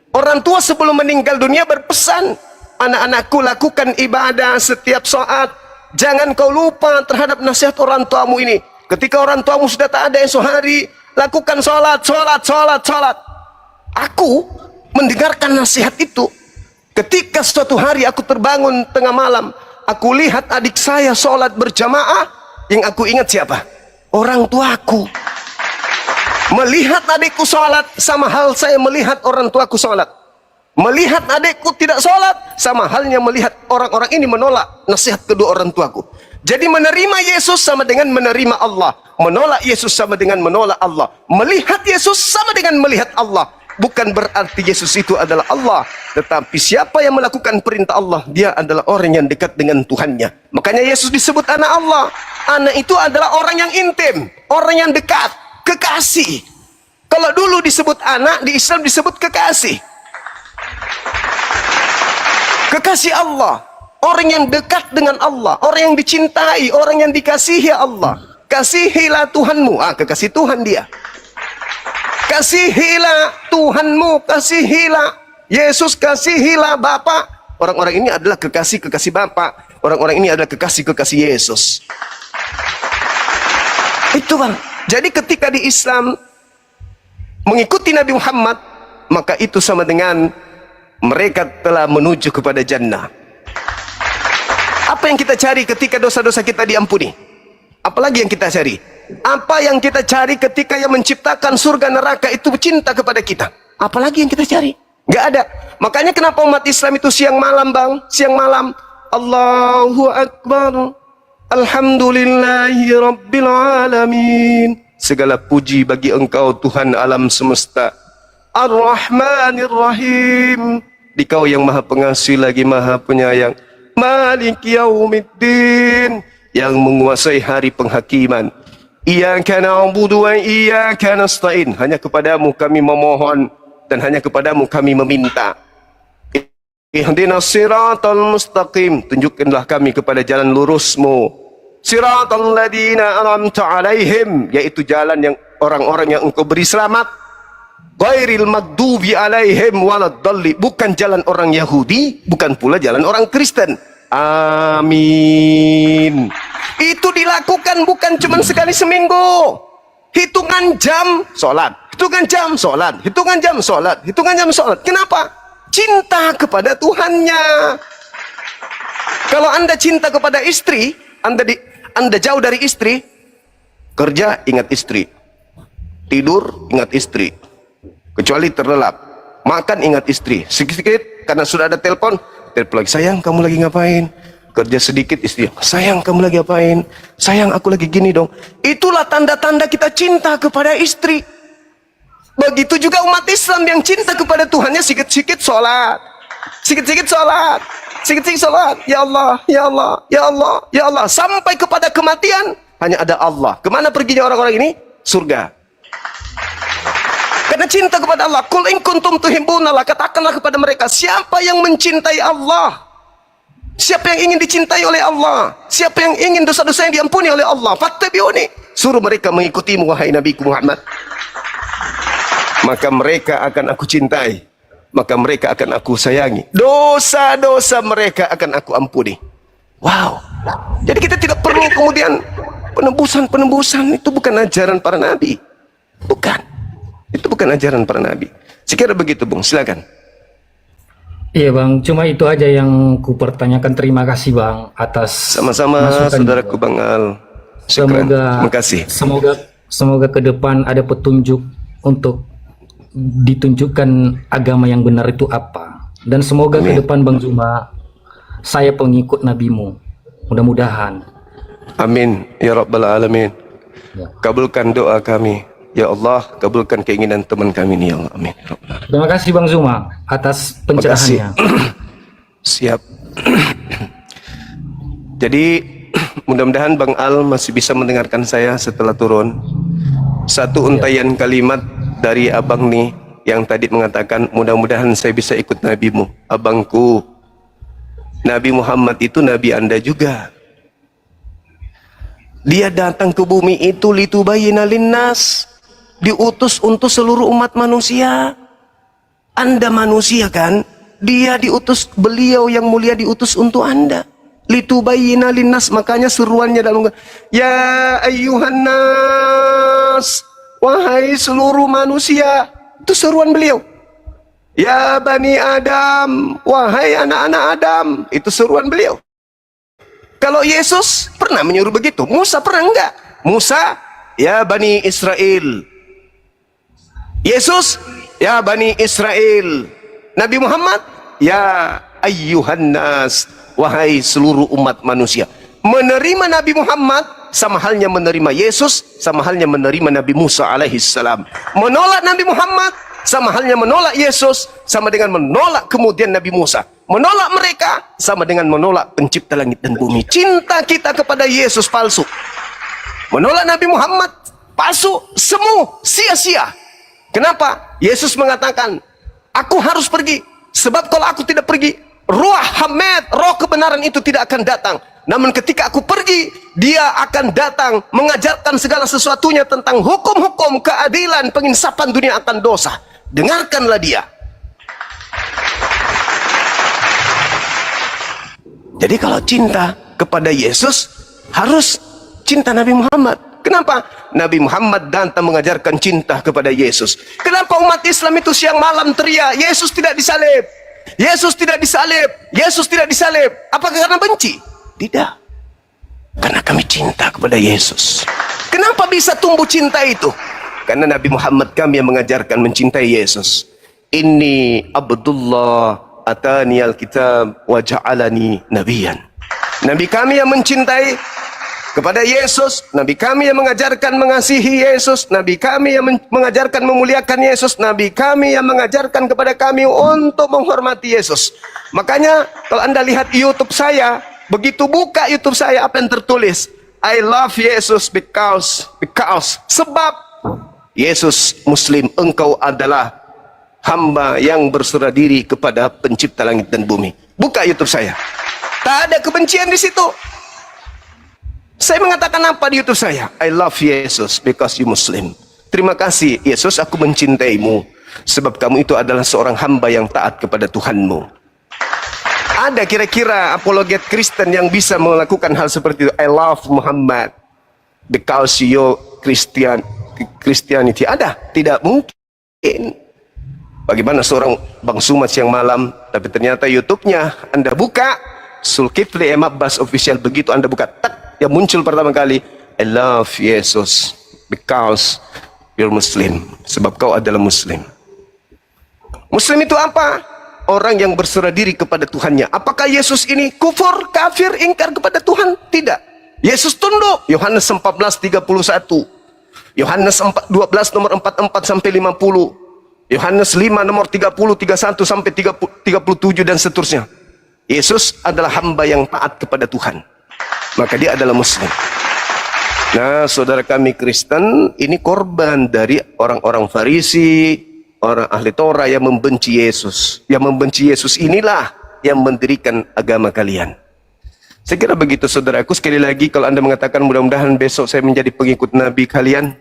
Orang tua sebelum meninggal dunia berpesan, anak-anakku lakukan ibadah setiap saat. Jangan kau lupa terhadap nasihat orang tuamu ini. Ketika orang tuamu sudah tak ada esok hari, lakukan sholat. Aku mendengarkan nasihat itu. Ketika suatu hari aku terbangun tengah malam, aku lihat adik saya sholat berjamaah, yang aku ingat siapa? Orang tuaku. Melihat adikku sholat, sama hal saya melihat orang tuaku sholat. Melihat adikku tidak sholat, sama halnya melihat orang-orang ini menolak nasihat kedua orang tuaku. Jadi menerima Yesus sama dengan menerima Allah. Menolak Yesus sama dengan menolak Allah. Melihat Yesus sama dengan melihat Allah. Bukan berarti Yesus itu adalah Allah. Tetapi siapa yang melakukan perintah Allah, dia adalah orang yang dekat dengan Tuhannya. Makanya Yesus disebut anak Allah. Anak itu adalah orang yang intim, orang yang dekat, kekasih. Kalau dulu disebut anak, di Islam disebut kekasih. Kekasih Allah. Orang yang dekat dengan Allah, orang yang dicintai, orang yang dikasihi Allah. Kasihilah Tuhanmu, kekasih Tuhan dia. Kasihilah Tuhanmu, kasihilah Yesus, kasihilah Bapa. Orang-orang ini adalah kekasih-kekasih Bapa. Orang-orang ini adalah kekasih-kekasih Yesus. Itu bang. Jadi ketika di Islam mengikuti Nabi Muhammad, maka itu sama dengan mereka telah menuju kepada jannah. Apa yang kita cari ketika dosa-dosa kita diampuni? Apalagi yang kita cari? Apa yang kita cari ketika yang menciptakan surga neraka itu cinta kepada kita? Apalagi yang kita cari? Nggak ada. Makanya kenapa umat Islam itu siang malam bang? Siang malam. Allahu Akbar. Alhamdulillahi Rabbil Alamin. Segala puji bagi engkau Tuhan alam semesta. Ar-Rahmanir Rahim. Dikau yang maha pengasih lagi maha penyayang. Malik Yaumiddin. Yang menguasai hari penghakiman. Iyyaka na'budu wa iyyaka nasta'in. Hanya kepadamu kami memohon dan hanya kepadamu kami meminta. Ihdinas siratal mustaqim. Tunjukkanlah kami kepada jalan lurusmu. Siratal ladzina an'amta 'alaihim, yaitu jalan yang orang-orang yang engkau beri selamat. Ghairil maghdubi 'alaihim waladdallin, bukan jalan orang Yahudi, bukan pula jalan orang Kristen. Amin. Itu dilakukan bukan cuma sekali seminggu. Hitungan jam sholat, hitungan jam sholat, hitungan jam sholat, hitungan jam sholat. Kenapa? Cinta kepada Tuhannya. Kalau Anda cinta kepada istri, Anda jauh dari istri, kerja ingat istri, tidur ingat istri, kecuali terlelap, makan ingat istri, sedikit karena sudah ada telepon lagi, sayang kamu lagi ngapain? Kerja sedikit istri, sayang kamu lagi ngapain? Sayang aku lagi gini dong. Itulah tanda-tanda kita cinta kepada istri. Begitu juga umat Islam yang cinta kepada Tuhannya, sikit-sikit sholat, sikit-sikit sholat, sikit-sikit sholat. Ya Allah, ya Allah, ya Allah, ya Allah. Sampai kepada kematian hanya ada Allah. Kemana perginya orang-orang ini? Surga. Karena cinta kepada Allah. Qul in kuntum tuhibbunallah, katakanlah kepada mereka, siapa yang mencintai Allah? Siapa yang ingin dicintai oleh Allah? Siapa yang ingin dosa-dosa yang diampuni oleh Allah? Fattabi'uni. Suruh mereka mengikutimu wahai Nabi Muhammad. Maka mereka akan aku cintai, maka mereka akan aku sayangi. Dosa-dosa mereka akan aku ampuni. Wow. Jadi kita tidak perlu kemudian penebusan-penebusan. Itu bukan ajaran para nabi. Bukan. Itu bukan ajaran para nabi. Sekira begitu, Bung. Silakan. Iya Bang, cuma itu aja yang ku pertanyakan. Terima kasih Bang atas sama-sama saudaraku Bang Al. Syukran. Terima kasih. Semoga ke depan ada petunjuk untuk ditunjukkan agama yang benar itu apa. Dan semoga ke depan Bang Zuma saya pengikut nabimu. Mudah-mudahan. Amin ya rabbal alamin. Kabulkan doa kami. Ya Allah, kabulkan keinginan teman kami ini ya Allah. Amin. Terima kasih Bang Zuma atas pencerahannya. Siap. Jadi mudah-mudahan Bang Al masih bisa mendengarkan saya setelah turun. Satu untayan kalimat dari abang nih yang tadi mengatakan mudah-mudahan saya bisa ikut nabimu. Abangku, Nabi Muhammad itu nabi Anda juga. Dia datang ke bumi itu litubayyina linnas, diutus untuk seluruh umat manusia. Anda manusia kan? Dia diutus, beliau yang mulia diutus untuk Anda. Litubayyina linnas, makanya seruannya dalam ya ayyuhan nas, wahai seluruh manusia. Itu seruan beliau. Ya bani Adam, wahai anak-anak Adam. Itu seruan beliau. Kalau Yesus pernah menyuruh begitu, Musa pernah enggak? Musa, ya bani Israel. Yesus, ya bani Israel. Nabi Muhammad, ya ayyuhan nas, wahai seluruh umat manusia. Menerima Nabi Muhammad sama halnya menerima Yesus, sama halnya menerima Nabi Musa alaihi salam. Menolak Nabi Muhammad sama halnya menolak Yesus, sama dengan menolak kemudian Nabi Musa. Menolak mereka sama dengan menolak pencipta langit dan bumi. Cinta kita kepada Yesus palsu. Menolak Nabi Muhammad palsu, semu, sia-sia. Kenapa? Yesus mengatakan, aku harus pergi, sebab kalau aku tidak pergi, Ruh Hamad, roh kebenaran itu tidak akan datang. Namun ketika aku pergi, dia akan datang mengajarkan segala sesuatunya tentang hukum-hukum, keadilan, penginsapan dunia akan dosa. Dengarkanlah dia. Jadi kalau cinta kepada Yesus, harus cinta Nabi Muhammad. Kenapa? Nabi Muhammad datang mengajarkan cinta kepada Yesus. Kenapa umat Islam itu siang malam teriak, Yesus tidak disalib, Yesus tidak disalib, Yesus tidak disalib? Apakah karena benci? Tidak. Karena kami cinta kepada Yesus. Kenapa bisa tumbuh cinta itu? Karena Nabi Muhammad kami yang mengajarkan mencintai Yesus. Inni Abdullah atani alkitab wa ja'alani nabiyan. Nabi kami yang mencintai kepada Yesus, Nabi kami yang mengajarkan mengasihi Yesus, Nabi kami yang mengajarkan memuliakan Yesus, Nabi kami yang mengajarkan kepada kami untuk menghormati Yesus. Makanya kalau Anda lihat YouTube saya, begitu buka YouTube saya, apa yang tertulis? I love Yesus because sebab Yesus Muslim, engkau adalah hamba yang berserah diri kepada pencipta langit dan bumi. Buka YouTube saya, tak ada kebencian di situ. Saya mengatakan apa di YouTube saya? I love Jesus because you Muslim. Terima kasih Yesus, aku mencintaimu sebab kamu itu adalah seorang hamba yang taat kepada Tuhanmu. Ada kira-kira apologet Kristen yang bisa melakukan hal seperti itu? I love Muhammad because you Christianity. Ada? Tidak mungkin. Bagaimana seorang Bang Sumat siang malam, tapi ternyata YouTube-nya Anda buka, Zulkifli M. Abbas Official, begitu Anda buka, tak, yang muncul pertama kali, I love Jesus because you're Muslim, sebab kau adalah Muslim. Muslim itu apa? Orang yang berserah diri kepada Tuhannya. Apakah Yesus ini kufur, kafir, ingkar kepada Tuhan? Tidak. Yesus tunduk. Yohanes 14:31, Yohanes 12 nomor 44 sampai 50, Yohanes 5 nomor 30, 31 sampai 37 dan seterusnya. Yesus adalah hamba yang taat kepada Tuhan, maka dia adalah Muslim. Nah, saudara kami Kristen ini korban dari orang-orang Farisi, orang ahli Torah yang membenci Yesus. Yang membenci Yesus inilah yang mendirikan agama kalian. Saya kira begitu saudaraku. Sekali lagi, kalau Anda mengatakan mudah-mudahan besok saya menjadi pengikut Nabi kalian,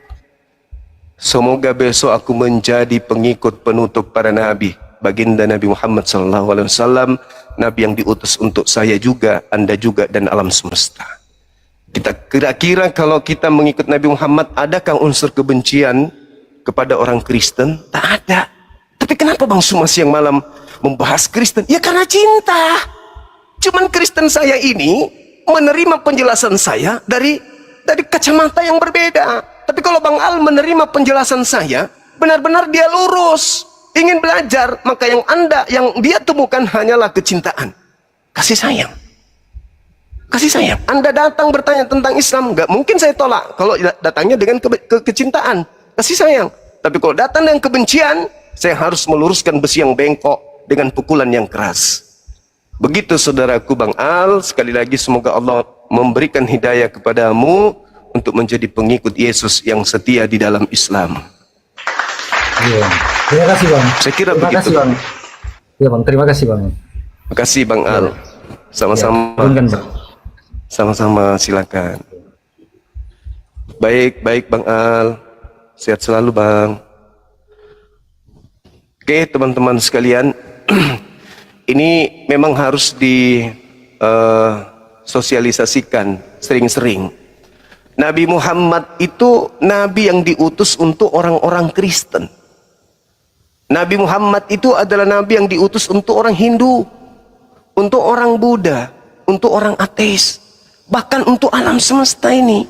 semoga besok aku menjadi pengikut penutup para Nabi, baginda Nabi Muhammad SAW, Nabi yang diutus untuk saya juga, Anda juga, dan alam semesta. Kita kira-kira kalau kita mengikut Nabi Muhammad, adakah unsur kebencian kepada orang Kristen? Tak ada. Tapi kenapa Bang Suma siang malam membahas Kristen? Ya karena cinta. Cuman Kristen saya ini menerima penjelasan saya dari kacamata yang berbeda. Tapi kalau Bang Al menerima penjelasan saya, benar-benar dia lurus, ingin belajar, maka yang dia temukan hanyalah kecintaan, kasih sayang. Kasih sayang. Anda datang bertanya tentang Islam, nggak mungkin saya tolak kalau datangnya dengan kecintaan, kasih sayang. Tapi kalau datang dengan kebencian, saya harus meluruskan besi yang bengkok dengan pukulan yang keras. Begitu saudaraku Bang Al, sekali lagi semoga Allah memberikan hidayah kepadamu untuk menjadi pengikut Yesus yang setia di dalam Islam. Iya. Terima kasih Bang. Saya kira terima begitu. Kasih, Bang. Ya Bang, terima kasih Bang. Terima kasih Bang Al. Sama-sama. Ya, Bang. Sama-sama, silakan. Baik Bang Al. Sehat selalu Bang. Oke teman-teman sekalian, ini memang harus disosialisasikan sering-sering. Nabi Muhammad itu nabi yang diutus untuk orang-orang Kristen. Nabi Muhammad itu adalah nabi yang diutus untuk orang Hindu, untuk orang Buddha, untuk orang ateis, bahkan untuk alam semesta ini.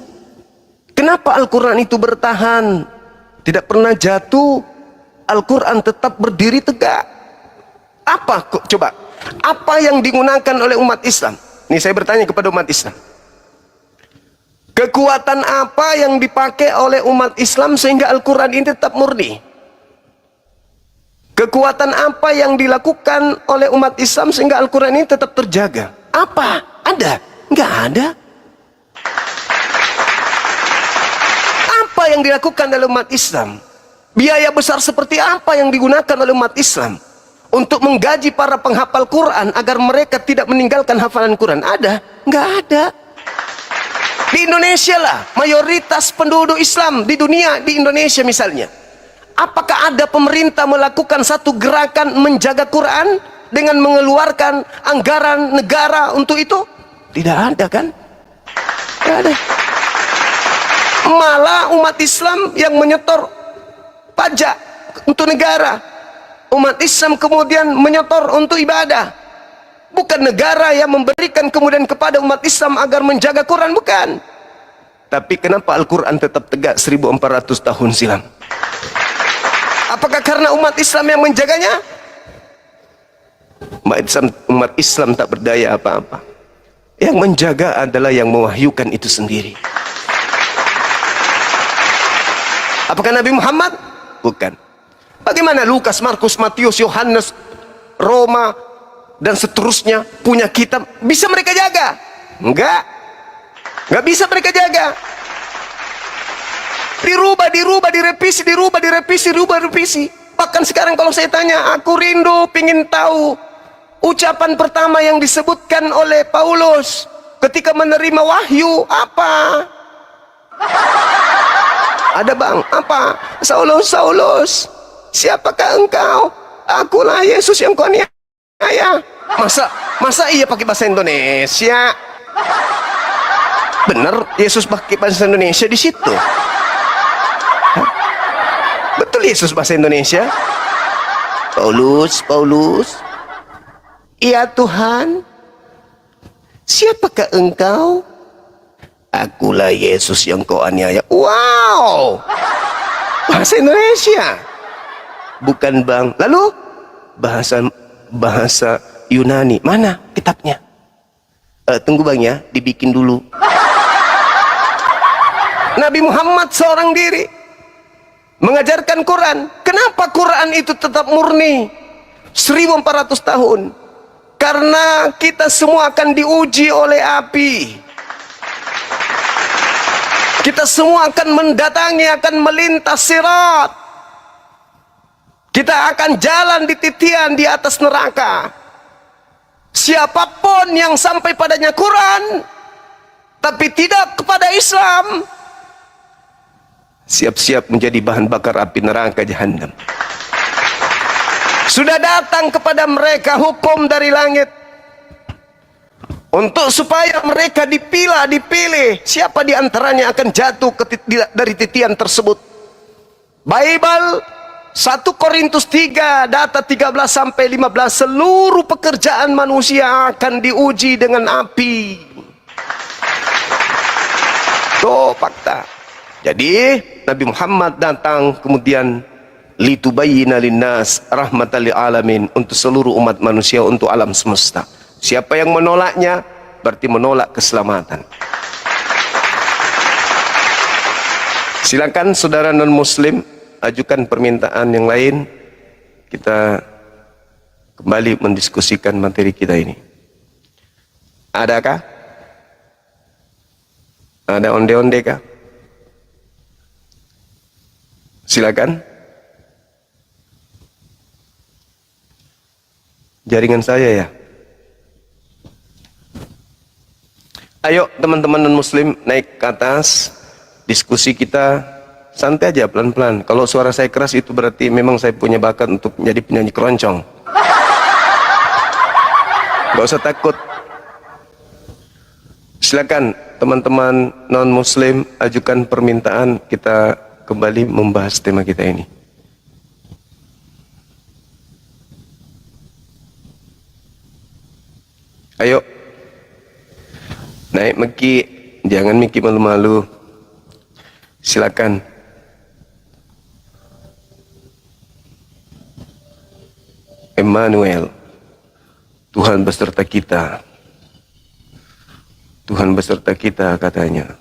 Kenapa Al-Quran itu bertahan, tidak pernah jatuh? Al-Quran tetap berdiri tegak. Apa coba? Apa yang digunakan oleh umat Islam? Ini saya bertanya kepada umat Islam. Kekuatan apa yang dipakai oleh umat Islam sehingga Al-Quran ini tetap murni? Kekuatan apa yang dilakukan oleh umat Islam sehingga Al-Quran ini tetap terjaga? Apa? Ada? Enggak ada. Apa yang dilakukan oleh umat Islam? Biaya besar seperti apa yang digunakan oleh umat Islam untuk menggaji para penghafal Quran agar mereka tidak meninggalkan hafalan Quran? Ada? Enggak ada. Di Indonesia lah, mayoritas penduduk Islam di dunia, di Indonesia misalnya. Apakah ada pemerintah melakukan satu gerakan menjaga Quran dengan mengeluarkan anggaran negara untuk itu? Tidak ada kan? Tidak ada. Malah umat Islam yang menyetor pajak untuk negara. Umat Islam kemudian menyetor untuk ibadah. Bukan negara yang memberikan kemudian kepada umat Islam agar menjaga Quran, bukan. Tapi kenapa Al-Quran tetap tegak 1400 tahun silam? Apakah karena umat Islam yang menjaganya? Umat Islam tak berdaya apa-apa. Yang menjaga adalah yang mewahyukan itu sendiri. Apakah Nabi Muhammad? Bukan. Bagaimana Lukas, Markus, Matius, Yohanes, Roma, dan seterusnya punya kitab? Bisa mereka jaga? Enggak. Enggak bisa mereka jaga. Dirubah, direvisi, direvisi. Bahkan sekarang kalau saya tanya, aku rindu pingin tahu ucapan pertama yang disebutkan oleh Paulus ketika menerima wahyu apa? Ada bang, apa? Saulus, Saulus, siapakah engkau? Akulah Yesus yang kau aniaya. Masa iya pakai bahasa Indonesia? Bener, Yesus pakai bahasa Indonesia di situ. Hah? Betul Yesus bahasa Indonesia? Paulus, Paulus. Iya Tuhan. Siapakah engkau? Akulah Yesus yang kau aniaya. Wow, bahasa Indonesia. Bukan bang. Lalu bahasa Yunani. Mana kitabnya? Tunggu bang ya, dibikin dulu. Nabi Muhammad seorang diri mengajarkan Quran. Kenapa Quran itu tetap murni 1400 tahun? Karena kita semua akan diuji oleh api. Kita semua akan mendatangi, akan melintas sirat. Kita akan jalan di titian di atas neraka. Siapapun yang sampai padanya Quran tapi tidak kepada Islam, siap-siap menjadi bahan bakar api neraka jahanam. Sudah datang kepada mereka hukum dari langit untuk supaya mereka dipilih siapa di antaranya akan jatuh dari titian tersebut. Bible 1 Korintus 3 data 13 sampai 15, seluruh pekerjaan manusia akan diuji dengan api. Tuh fakta. Jadi Nabi Muhammad datang kemudian litubayyina linnas rahmatan lil alamin, untuk seluruh umat manusia, untuk alam semesta. Siapa yang menolaknya berarti menolak keselamatan. Silakan saudara non muslim ajukan permintaan yang lain. Kita kembali mendiskusikan materi kita ini. Adakah? Ada onde-onde kah? Silakan. Jaringan saya ya. Ayo teman-teman non muslim naik ke atas. Diskusi kita santai aja, pelan-pelan. Kalau suara saya keras itu berarti memang saya punya bakat untuk menjadi penyanyi keroncong. Gak usah takut. Silakan teman-teman non muslim ajukan permintaan, kita kembali membahas tema kita ini. Ayo naik Meki, jangan Meki malu-malu. Silakan. Emmanuel, Tuhan beserta kita. Tuhan beserta kita katanya.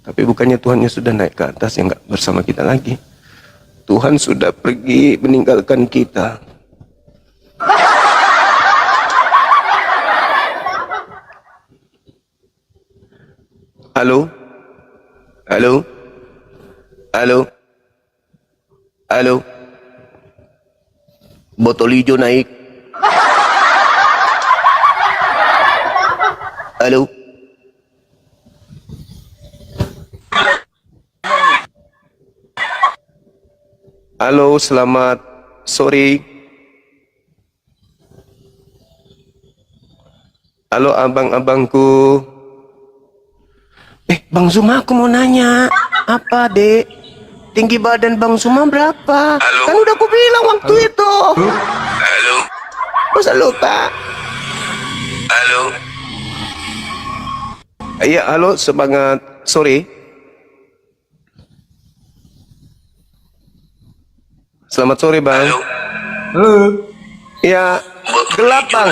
Tapi bukannya Tuhannya sudah naik ke atas, yang nggak bersama kita lagi. Tuhan sudah pergi meninggalkan kita. Halo? Halo? Halo? Halo? Botol hijau naik. Halo? Halo, selamat sore. Halo abang-abangku. Bang Zuma, aku mau nanya. Apa, Dek? Tinggi badan Bang Suma berapa? Halo? Kan udah aku bilang waktu itu. Halo? Masa lupa? Halo? Iya, halo, semangat sore. Selamat sore, Bang. Halo. Ya, gelap, Bang.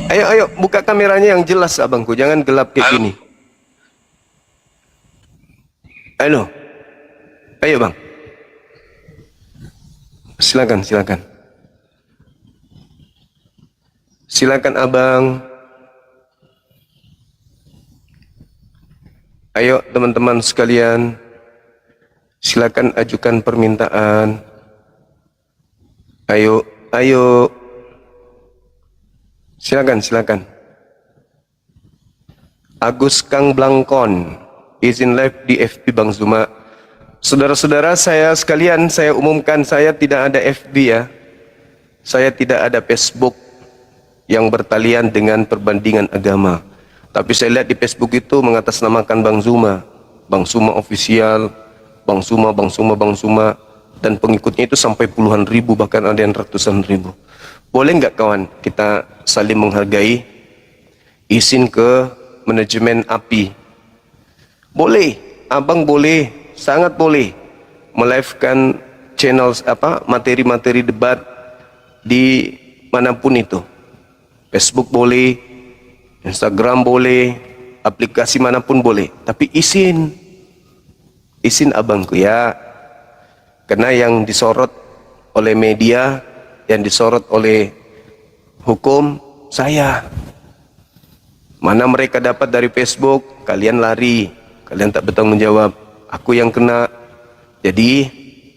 Ayo, buka kameranya yang jelas, abangku. Jangan gelap kayak gini. Halo. Ayo, Bang. Silakan. Silakan, Abang. Ayo, teman-teman sekalian. Silakan ajukan permintaan. Ayo. Silakan. Agus Kang Blangkon, izin live di FB Bang Zuma. Saudara-saudara saya sekalian, saya umumkan saya tidak ada FB ya. Saya tidak ada Facebook yang bertalian dengan perbandingan agama. Tapi saya lihat di Facebook itu mengatasnamakan Bang Zuma. Bang Zuma official, Bang Zuma, dan pengikutnya itu sampai puluhan ribu, bahkan ada yang ratusan ribu. Boleh nggak kawan kita saling menghargai? Izin ke manajemen API. Boleh, abang boleh, sangat boleh melivekan channel materi-materi debat di manapun itu. Facebook boleh, Instagram boleh, aplikasi manapun boleh. Tapi izin abangku ya. Karena yang disorot oleh media, yang disorot oleh hukum, saya. Mana mereka dapat dari Facebook, kalian lari, kalian tak bertanggung jawab. Aku yang kena. Jadi,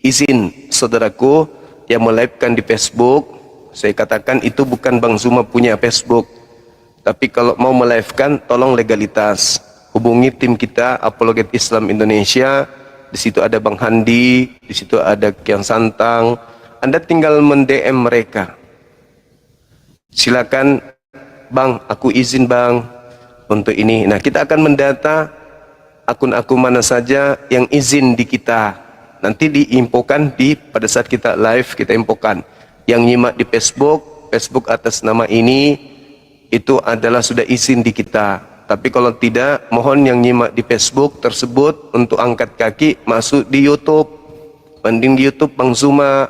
izin saudaraku yang melivekan di Facebook, saya katakan itu bukan Bang Zuma punya Facebook. Tapi kalau mau melivekan, tolong legalitas. Hubungi tim kita, Apologet Islam Indonesia. Di situ ada Bang Handi, di situ ada Kian Santang. Anda tinggal men-DM mereka. Silakan, Bang, aku izin Bang untuk ini. Nah, kita akan mendata akun-akun mana saja yang izin di kita. Nanti diinfokan pada saat kita live, kita infokan. Yang nyimak di Facebook atas nama ini, itu adalah sudah izin di kita. Tapi kalau tidak, mohon yang nyimak di Facebook tersebut untuk angkat kaki masuk di YouTube. Banding di YouTube Bang Zuma,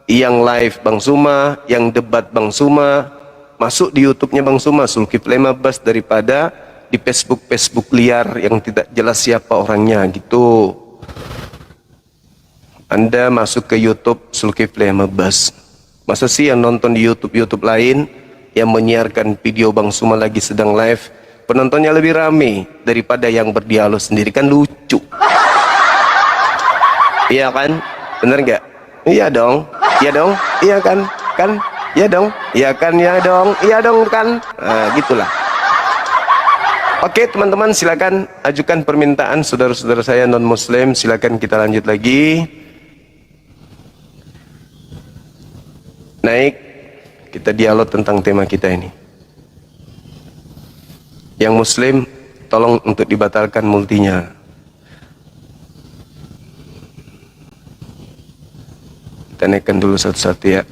yang live Bang Zuma, yang debat Bang Zuma, masuk di YouTube-nya Bang Zuma, Zulkifli Mabas, daripada di Facebook liar yang tidak jelas siapa orangnya gitu. Anda masuk ke YouTube Zulkifli Mabas. Masa sih yang nonton di YouTube lain yang menyiarkan video Bang Zuma lagi sedang live, penontonnya lebih rame daripada yang berdialog sendiri, kan lucu. Iya kan? Bener nggak? Iya dong, iya kan? Iya dong, iya dong kan? Nah, gitulah. Oke teman-teman, silakan ajukan permintaan saudara-saudara saya non-muslim. Silakan kita lanjut lagi. Naik, kita dialog tentang tema kita ini. Yang muslim tolong untuk dibatalkan multinya. Kita naikkan dulu satu-satu ya.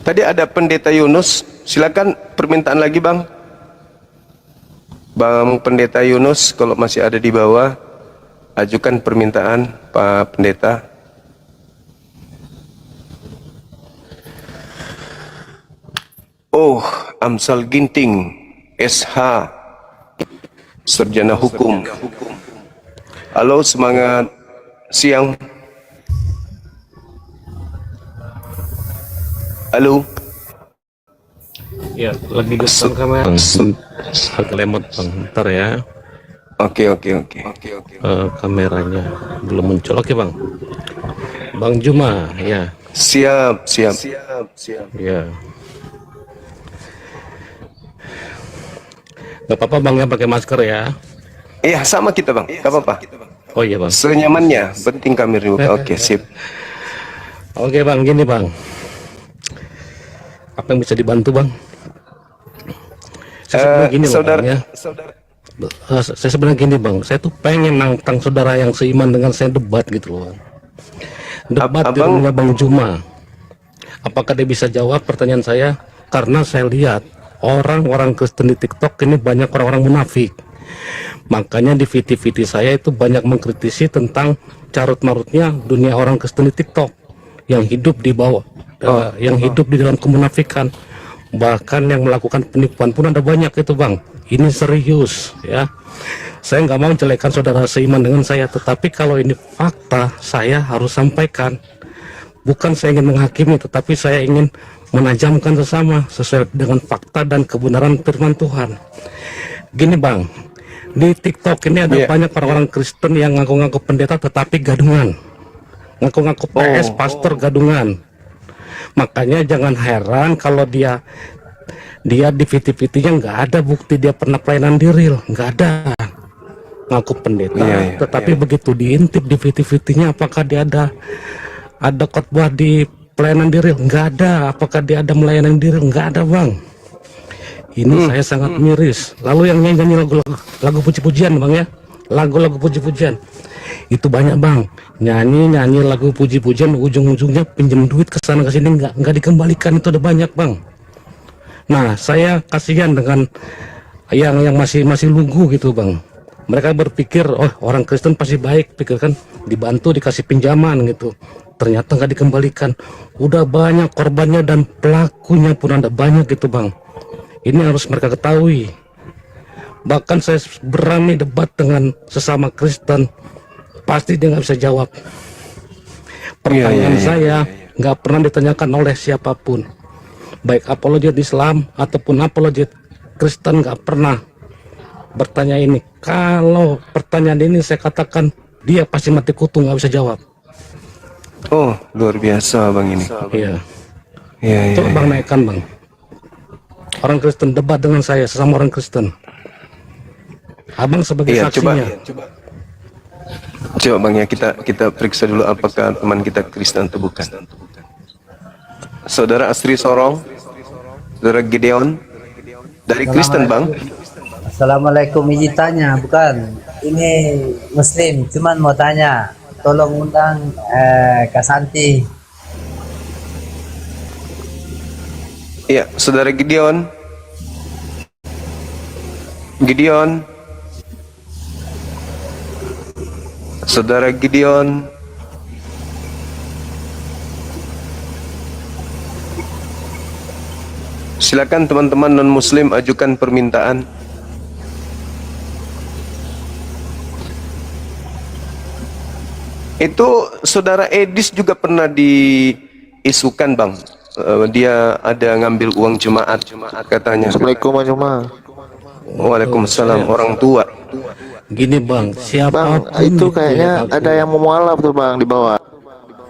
Tadi ada Pendeta Yunus, silakan permintaan lagi Bang. Bang Pendeta Yunus, kalau masih ada di bawah, ajukan permintaan Pak Pendeta. Oh, Amsal Ginting, SH, Sarjana Hukum. Halo, semangat siang. Halo. Ya, lagi depan kamera. Agak lemot Bang, ntar ya. Oke. Kameranya belum muncul. Oke Bang. Bang Juma, ya. Siap. Ya. Gak apa-apa Bang ya, pakai masker ya. Iya, sama kita Bang, gak apa-apa. Oh iya Bang. Senyamannya, penting kami buka. Oke, sip. Oke bang, gini bang. Apa yang bisa dibantu bang? Saya sebenarnya gini loh, saudara, Bang, ya. Saya sebenarnya gini bang, saya tuh pengen nantang saudara yang seiman dengan saya debat gitu loh bang. Debat di rumahnya Bang Juma. Apakah dia bisa jawab pertanyaan saya? Karena saya lihat orang-orang Kristen di TikTok ini banyak orang-orang munafik. Makanya di VT-VT saya itu banyak mengkritisi tentang carut-marutnya dunia orang Kristen di TikTok yang hidup di bawah, yang hidup di dalam kemunafikan. Bahkan yang melakukan penipuan pun ada banyak itu bang. Ini serius ya. Saya nggak mau menjelekan saudara seiman dengan saya, tetapi kalau ini fakta saya harus sampaikan. Bukan saya ingin menghakimi, tetapi saya ingin menajamkan sesama sesuai dengan fakta dan kebenaran firman Tuhan. Gini bang, di TikTok ini ada banyak orang-orang Kristen yang ngaku-ngaku pendeta tetapi gadungan, ngaku-ngaku PS pastor gadungan. Makanya jangan heran kalau dia di VT-VT-nya nggak ada bukti dia pernah pelayanan di real, nggak ada. Ngaku pendeta, tetapi begitu diintip di VT-VT-nya apakah dia ada khotbah di pelayanan di real, nggak ada. Apakah dia ada melayani di real, nggak ada bang. Ini saya sangat miris. Lalu yang nyanyi lagu puji-pujian bang ya, lagu-lagu puji-pujian itu banyak bang, nyanyi lagu puji-pujian, ujung-ujungnya pinjam duit ke sana ke sini nggak dikembalikan, itu ada banyak bang. Nah saya kasihan dengan yang masih lugu gitu bang. Mereka berpikir oh orang Kristen pasti baik, pikirkan dibantu dikasih pinjaman gitu, ternyata nggak dikembalikan. Udah banyak korbannya dan pelakunya pun ada banyak gitu bang. Ini harus mereka ketahui. Bahkan saya berani debat dengan sesama Kristen, pasti dia nggak bisa jawab. Pertanyaan saya nggak pernah ditanyakan oleh siapapun, baik apologet Islam ataupun apologet Kristen, nggak pernah bertanya ini. Kalau pertanyaan ini saya katakan dia pasti mati kutu, nggak bisa jawab. Oh luar biasa bang ini. Iya. Coba bang naikkan bang. Orang Kristen debat dengan saya, sesama orang Kristen. Abang sebagai saksinya. Coba bang ya, kita periksa dulu apakah teman kita Kristen atau bukan. Saudara Asri Sorong, saudara Gideon dari Kristen bang. Assalamualaikum, izin tanya, bukan ini Muslim, cuman mau tanya, tolong undang Kak Santi. Iya, saudara Gideon. Saudara Gideon. Silakan teman-teman non-muslim ajukan permintaan. Itu saudara Edis juga pernah diisukan bang. Dia ada ngambil uang jemaat katanya. Assalamualaikum Bang Juma. Waalaikumsalam, orang tua. Gini bang, siapa Bang, itu kayaknya ada yang mau mualaf tuh bang di bawah.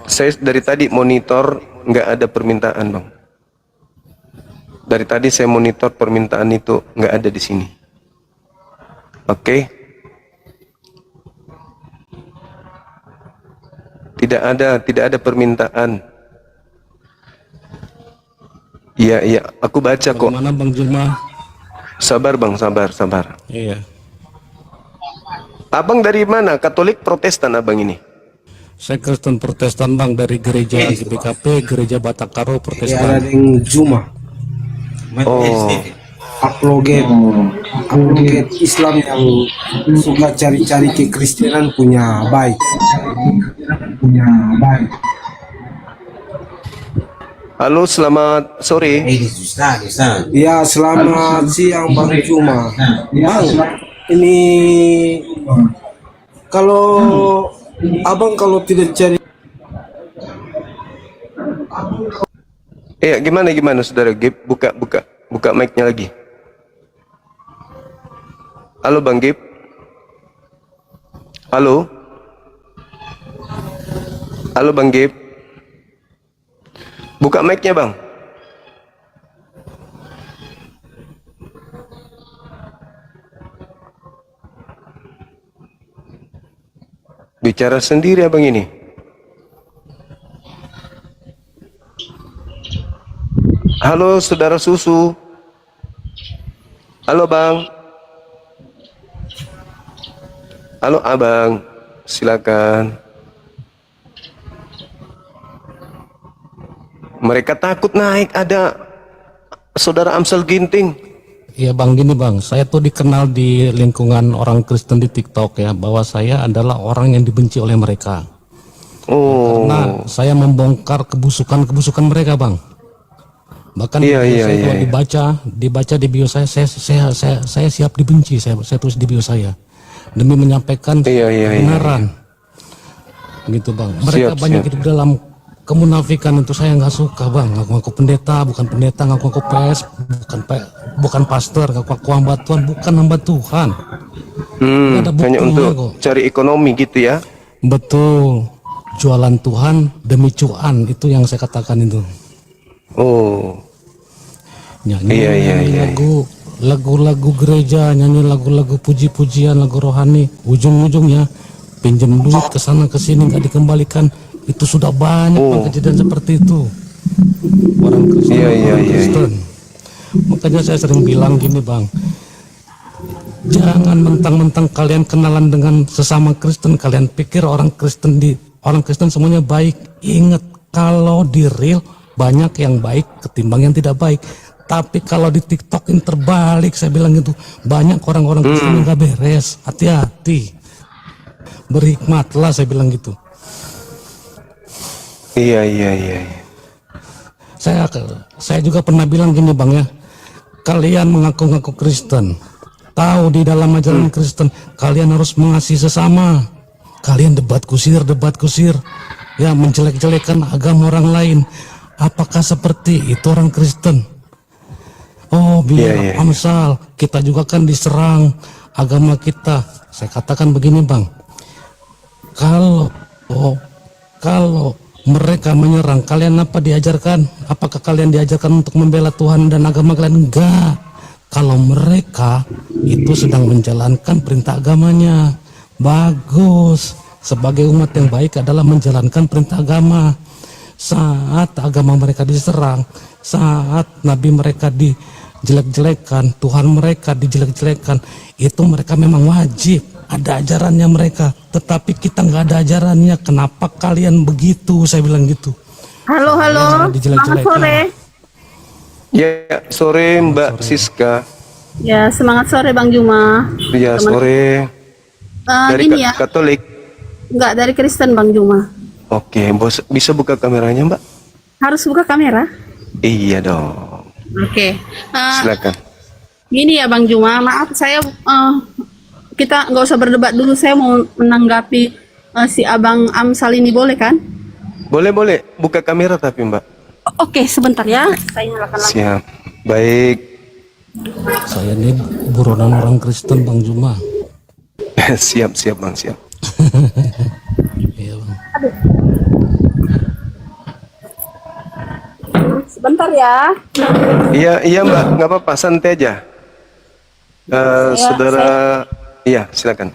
Saya dari tadi monitor nggak ada permintaan bang. Dari tadi saya monitor permintaan itu nggak ada di sini. Oke. Tidak ada permintaan. Iya, aku baca kok. Bagaimana Bang Juma? Sabar bang, sabar. Iya. Abang dari mana? Katolik Protestan abang ini? Saya Kristen Protestan bang, dari gereja GBKP, gereja Batakaro Protestan. Yang Juma. Apologet Islam yang suka cari-cari kekristenan punya baik. Halo, selamat sore. Ya, selamat siang Bang Juma. Bang, ini kalau abang kalau tidak cari. Gimana saudara Gib? Buka mic-nya lagi. Halo Bang Gib. Halo Bang Gib. Buka mic-nya bang. Bicara sendiri abang ini. Halo saudara Susu. Halo Bang. Halo Abang. Silakan. Mereka takut naik, ada saudara Amsal Ginting. Iya bang, gini bang, saya tuh dikenal di lingkungan orang Kristen di TikTok ya, bahwa saya adalah orang yang dibenci oleh mereka. Oh. Karena saya membongkar kebusukan mereka bang. Bahkan Iya, di bio iya, saya iya, kalau dibaca di bio saya siap dibenci, saya tulis di bio saya demi menyampaikan kebenaran. Gitu bang. Mereka banyak hidup dalam kemunafikan, itu saya nggak suka bang. Ngaku-ngaku pendeta, bukan pendeta, ngaku-ngaku PS, bukan pastor, ngaku-ngaku hamba Tuhan, bukan hamba Tuhan. Hanya untuk cari ekonomi gitu ya. Betul, jualan Tuhan demi cuan, itu yang saya katakan itu. Oh, nyanyi lagu-lagu gereja, nyanyi lagu-lagu puji-pujian, lagu rohani, ujung-ujungnya pinjam duit ke sana ke sini nggak dikembalikan. Itu sudah banyak bang, kejadian seperti itu. Orang Kristen. Makanya saya sering bilang gini bang, jangan mentang-mentang kalian kenalan dengan sesama Kristen, kalian pikir orang Kristen semuanya baik. Ingat, kalau di real banyak yang baik ketimbang yang tidak baik. Tapi kalau di TikTok ini terbalik, saya bilang gitu, banyak orang-orang Kristen yang gak beres. Hati-hati, berhikmatlah, saya bilang gitu. Iya. Saya juga pernah bilang gini bang ya, kalian mengaku-ngaku Kristen, tahu di dalam ajaran Kristen kalian harus mengasihi sesama. Kalian debat kusir, ya menjelek-jelekan agama orang lain. Apakah seperti itu orang Kristen? Oh biar Amsal, kita juga kan diserang agama kita. Saya katakan begini bang, kalau mereka menyerang kalian, apa diajarkan? Apakah kalian diajarkan untuk membela Tuhan dan agama kalian? Enggak. Kalau mereka itu sedang menjalankan perintah agamanya, bagus. Sebagai umat yang baik adalah menjalankan perintah agama. Saat agama mereka diserang, saat nabi mereka dijelek-jelekan, Tuhan mereka dijelek-jelekan, itu mereka memang wajib. Ada ajarannya mereka, tetapi kita nggak ada ajarannya. Kenapa kalian begitu? Saya bilang gitu. Halo, selamat sore. Ya, sore Mbak Siska. Ya, semangat sore Bang Juma. Ya, sore. Dari Gini ya, Katolik? Enggak, dari Kristen Bang Juma. Oke, bos, bisa buka kameranya Mbak? Harus buka kamera? Iya dong. Oke. Silakan. Gini ya Bang Juma, maaf saya kita nggak usah berdebat dulu, saya mau menanggapi si Abang Amsal ini, boleh kan? Boleh, buka kamera tapi Mbak. Oke, sebentar ya, saya nyalakan lagi. Siap, baik. Saya ini buronan orang Kristen Bang Juma. siap Bang, siap. Iya Bang. Aduh. Sebentar ya. Iya Mbak, nggak apa-apa, santai aja. Saudara, iya silakan.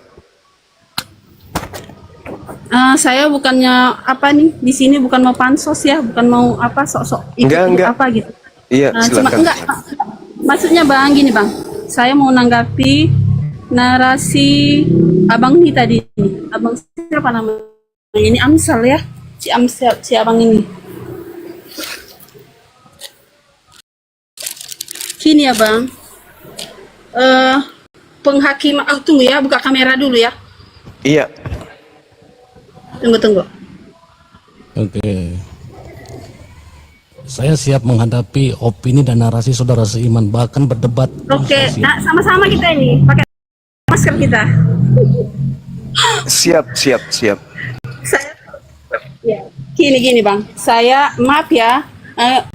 Saya bukannya apa nih di sini, bukan mau pansos ya, bukan mau apa sok-sok ikut apa gitu. Iya, silakan. Enggak, maksudnya Bang gini Bang, saya mau nanggapi narasi Abang ini tadi. Abang siapa namanya? Ini Amsal ya, si Abang ini. Gini ya Bang, penghakiman, tunggu ya, buka kamera dulu ya. Iya. Tunggu. Oke. Saya siap menghadapi opini dan narasi saudara seiman, bahkan berdebat. Oke, nah sama-sama kita ini pakai masker kita. Siap. Ya, gini Bang, saya maaf ya,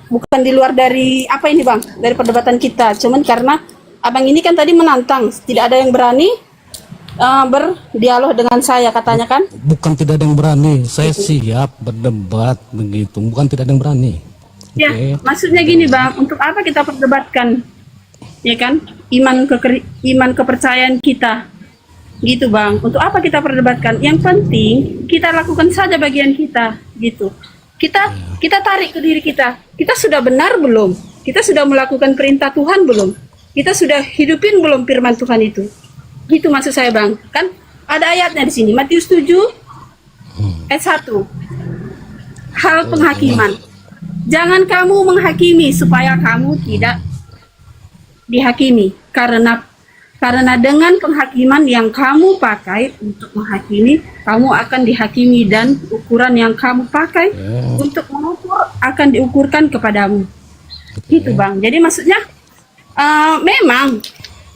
bukan di luar dari apa ini Bang, dari perdebatan kita, cuman karena Abang ini kan tadi menantang, tidak ada yang berani berdialog dengan saya katanya kan? Bukan tidak ada yang berani, saya siap berdebat begitu, bukan tidak ada yang berani. Ya, maksudnya gini Bang, untuk apa kita perdebatkan, ya kan? Iman kepercayaan kita, gitu Bang. Untuk apa kita perdebatkan? Yang penting kita lakukan saja bagian kita, gitu. Kita tarik ke diri kita. Kita sudah benar belum? Kita sudah melakukan perintah Tuhan belum? Kita sudah hidupin belum firman Tuhan itu? Gitu maksud saya Bang. Kan ada ayatnya di sini, Matius 7 ayat 1. Hal penghakiman. Jangan kamu menghakimi supaya kamu tidak dihakimi. Karena dengan penghakiman yang kamu pakai untuk menghakimi, kamu akan dihakimi, dan ukuran yang kamu pakai untuk mengukur akan diukurkan kepadamu. Gitu Bang. Jadi maksudnya memang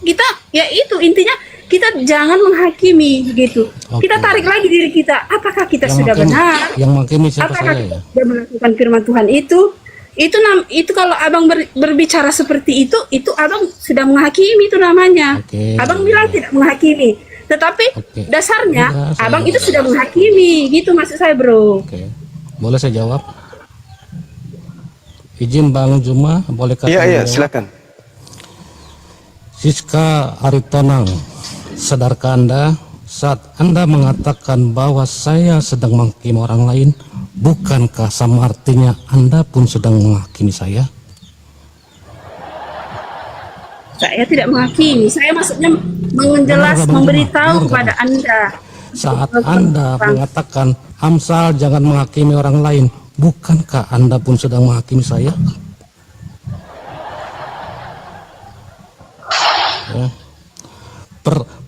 kita, ya itu intinya, kita jangan menghakimi gitu. Kita tarik lagi diri kita, apakah kita sudah benar? Yang menghakimi siapa Apakah saya kita ya? sudah melakukan firman Tuhan itu? Itu kalau abang berbicara seperti itu abang sudah menghakimi, itu namanya. Abang bilang tidak menghakimi, tetapi dasarnya abang itu sudah menghakimi, gitu maksud saya bro. Boleh saya jawab? Izin Bang Juma, bolehkah? Iya, silakan. Siska Aritonang, sadarkah Anda saat Anda mengatakan bahwa saya sedang menghakimi orang lain, bukankah sama artinya Anda pun sedang menghakimi saya? Saya tidak menghakimi, saya maksudnya menjelas, memberitahu kepada Anda. Saat Anda mengatakan Amsal jangan menghakimi orang lain, bukankah Anda pun sedang menghakimi saya? Ya.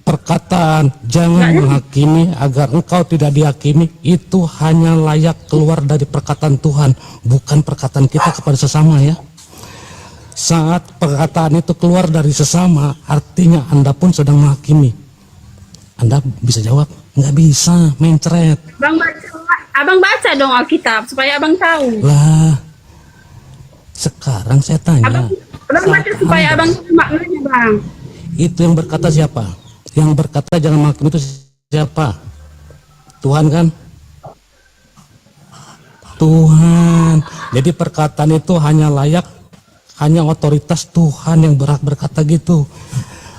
Perkataan jangan menghakimi agar engkau tidak dihakimi itu hanya layak keluar dari perkataan Tuhan, bukan perkataan kita kepada sesama ya. Saat perkataan itu keluar dari sesama, artinya Anda pun sedang menghakimi. Anda bisa jawab, nggak bisa, mencret. Abang baca dong Alkitab supaya abang tahu. Lah, sekarang saya tanya. Abang baca supaya abang tahu maknanya Bang. Itu yang berkata siapa? Yang berkata jangan menghakimi itu siapa? Tuhan kan? Tuhan. Jadi perkataan itu hanya layak, hanya otoritas Tuhan yang berhak berkata gitu.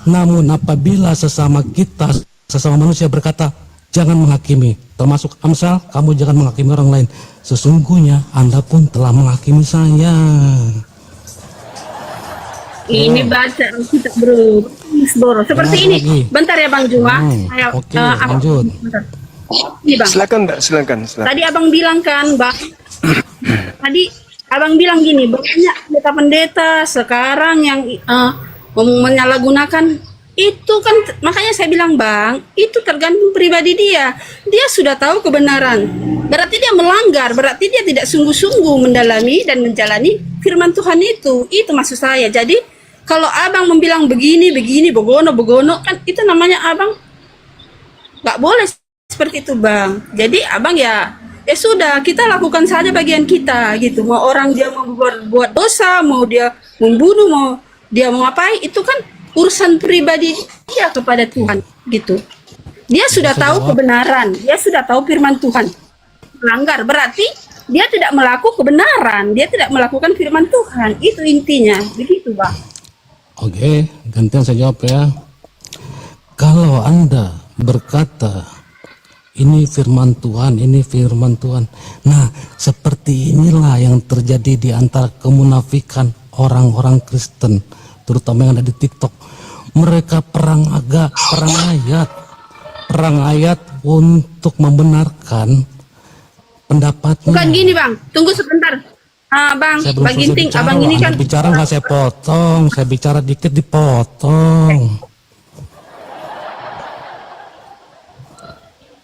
Namun apabila sesama kita, sesama manusia berkata jangan menghakimi, termasuk Amsal, kamu jangan menghakimi orang lain, sesungguhnya Anda pun telah menghakimi saya. Ini baca kita bro, seperti ini. Bentar ya Bang Juma. Oke, lanjut. Ini Bang. Silakan. Tadi abang bilang kan Bang. Tadi abang bilang gini, banyak pendeta-pendeta sekarang yang menyalahgunakan itu kan, makanya saya bilang Bang, itu tergantung pribadi dia. Dia sudah tahu kebenaran, berarti dia melanggar, berarti dia tidak sungguh-sungguh mendalami dan menjalani firman Tuhan itu. Itu maksud saya. Jadi kalau abang membilang begini, begono, kan itu namanya abang nggak boleh seperti itu Bang. Jadi abang ya sudah, kita lakukan saja bagian kita gitu. Mau orang dia mau buat dosa, mau dia membunuh, mau dia mau ngapain, itu kan urusan pribadi dia kepada Tuhan gitu. Dia sudah tahu kebenaran, dia sudah tahu firman Tuhan. Melanggar berarti dia tidak melakukan kebenaran, dia tidak melakukan firman Tuhan. Itu intinya, begitu Bang. Oke, gantian saya jawab ya. Kalau Anda berkata ini firman Tuhan, ini firman Tuhan. Nah, seperti inilah yang terjadi di antara kemunafikan orang-orang Kristen, terutama yang ada di TikTok. Mereka perang ayat untuk membenarkan pendapatnya. Bukan gini Bang, tunggu sebentar. Bang, Bang Ginting, abang ini kan bicara nggak saya potong, saya bicara dikit dipotong.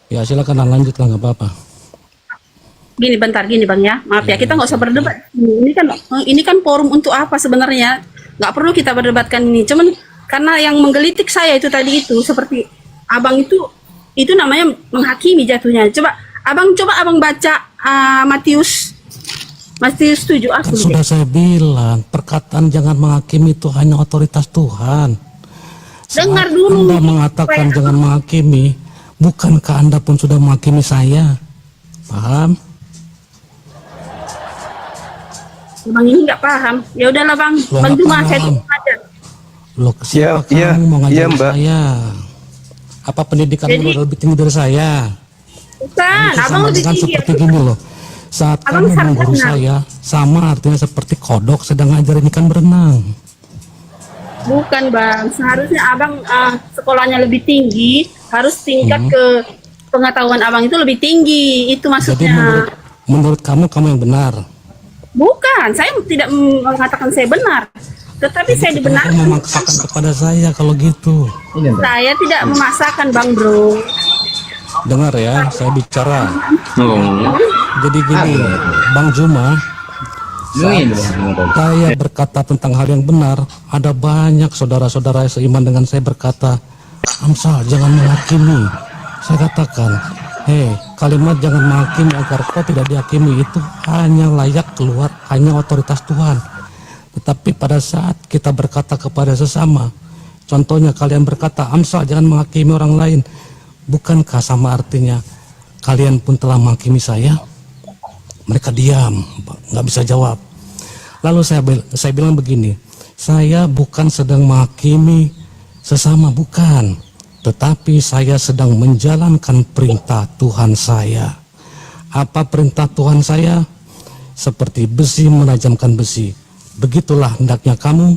Ya silakan lanjutkan, nggak apa-apa. Gini Bang ya, maaf ya, kita nggak usah berdebat. Ini kan forum untuk apa sebenarnya? Nggak perlu kita berdebatkan ini. Cuman karena yang menggelitik saya itu tadi itu seperti abang itu namanya menghakimi jatuhnya. Coba abang baca Matius 7 aku. Sudah saya bilang, perkataan jangan menghakimi itu hanya otoritas Tuhan. Dengar dulu. Anda mengatakan jangan menghakimi, bukankah Anda pun sudah menghakimi saya? Paham? Bang ini nggak paham. Ya udahlah Bang, Bang Juma saya tunggu aja. Loh, siapa kamu mau ngajarin saya? Apa pendidikan lu lebih tinggi dari saya? Bukan, abang lebih tinggi. Seperti gini loh. Saat Abang kamu mengguru benar. saya, sama artinya seperti kodok sedang ngajarin ikan berenang. Bukan bang, seharusnya abang sekolahnya lebih tinggi, harus tingkat ke pengetahuan abang itu lebih tinggi, itu Jadi maksudnya. menurut kamu yang benar. Bukan, saya tidak mengatakan saya benar, tetapi saya Kamu dibenarkan. memaksakan kepada saya kalau gitu. Saya tidak memaksakan bang bro. Dengar ya, saya bicara. Jadi gini, Bang Juma, saya berkata tentang hal yang benar, ada banyak saudara-saudara seiman dengan saya berkata, Amsal jangan menghakimi. Saya katakan, kalimat jangan menghakimi agar kau tidak dihakimi itu hanya layak keluar hanya otoritas Tuhan. Tetapi pada saat kita berkata kepada sesama, contohnya kalian berkata, Amsal jangan menghakimi orang lain, bukankah sama artinya kalian pun telah menghakimi saya? Mereka diam, nggak bisa jawab. Lalu saya bilang begini, saya bukan sedang menghakimi sesama, bukan, tetapi saya sedang menjalankan perintah Tuhan saya. Apa perintah Tuhan saya? Seperti besi menajamkan besi, begitulah hendaknya kamu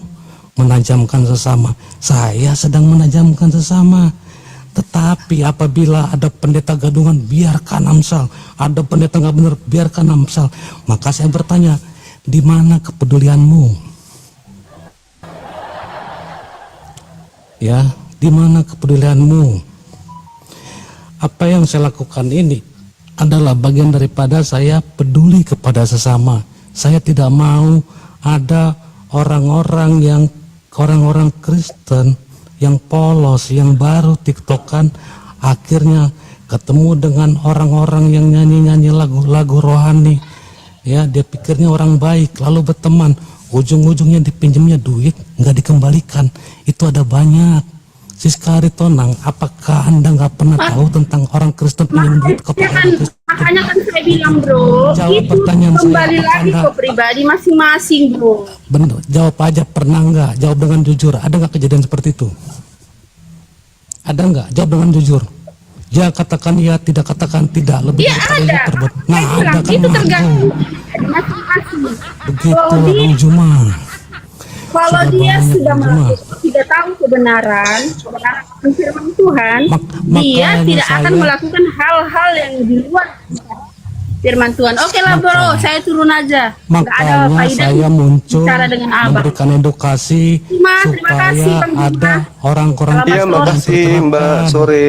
menajamkan sesama. Saya sedang menajamkan sesama. Tetapi apabila ada pendeta gadungan, biarkan Amsal. Ada pendeta nggak benar, biarkan Amsal. Maka saya bertanya, di mana kepedulianmu? Ya, di mana kepedulianmu? Apa yang saya lakukan ini adalah bagian daripada saya peduli kepada sesama. Saya tidak mau ada orang-orang Kristen yang polos, yang baru tiktokan, akhirnya ketemu dengan orang-orang yang nyanyi-nyanyi lagu-lagu rohani, ya dia pikirnya orang baik, lalu berteman, ujung-ujungnya dipinjamnya duit, nggak dikembalikan. Itu ada banyak. Siskari Tonang, apakah Anda nggak pernah tahu tentang orang Kristen pinjam duit kepada orang Kristen? Makanya kan saya bilang bro, Jawab itu pertanyaan saya, kembali apakah lagi Anda- ke pribadi masing-masing bro. Benar, jawab aja, pernah nggak? Jawab dengan jujur. Ada nggak kejadian seperti itu? Ada nggak? Jawab dengan jujur. Ya katakan iya, tidak katakan tidak. Lebih Iya daripada ada. itu terbuat. Saya Nah, bilang, ada kan itu mampu. tergantung masing-masing. Begitu Kalau dia, Bang Juma. kalau Sudah dia banyak, sudah Bang Juma. melakukan, tidak tahu kebenaran firman Tuhan, dia makanya tidak akan saya- melakukan hal-hal yang di luar firman Tuhan. Oke lah bro, saya turun aja. Nggak ada Makanya faedahnya saya muncul bicara dengan abang. memberikan edukasi Terima kasih, supaya Bang Juma. ada orang-orang Selamat Iya, sore. makasih Mbak. Sore.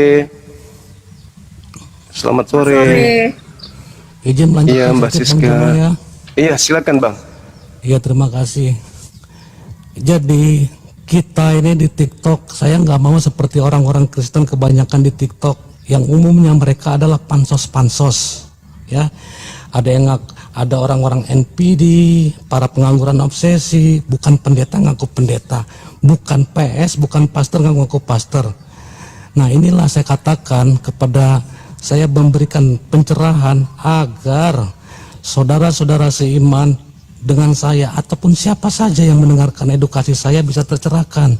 Selamat sore. Sore. Izin lanjut Iya, Mbak sedikit, Bang Siska. Juma, ya. Iya, silakan Bang. Iya, terima kasih. Jadi kita ini di TikTok, saya nggak mau seperti orang-orang Kristen kebanyakan di TikTok yang umumnya mereka adalah pansos-pansos, ya. Ada orang-orang NPD, para pengangguran obsesi, bukan pendeta ngaku pendeta, bukan PS, bukan pastor ngaku pastor. Nah, inilah saya katakan kepada saya memberikan pencerahan agar saudara-saudara seiman dengan saya ataupun siapa saja yang mendengarkan edukasi saya bisa tercerahkan.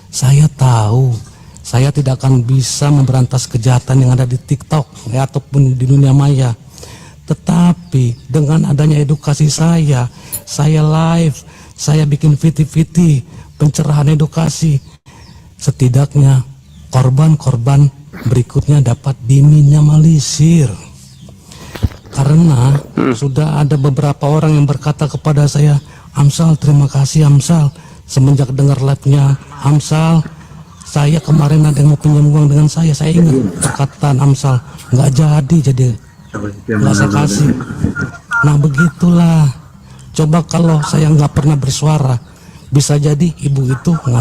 Saya tahu saya tidak akan bisa memberantas kejahatan yang ada di TikTok ya, ataupun di dunia maya. Tetapi dengan adanya edukasi saya live, saya bikin VT pencerahan edukasi, setidaknya korban-korban berikutnya dapat diminimalisir. Karena sudah ada beberapa orang yang berkata kepada saya, Amsal, terima kasih Amsal, semenjak dengar live-nya Amsal, saya kemarin ada yang mau pinjam uang dengan saya ingat perkataan Amsal, nggak jadi nggak saya kasih. Nah begitulah, coba kalau saya nggak pernah bersuara, bisa jadi ibu itu nggak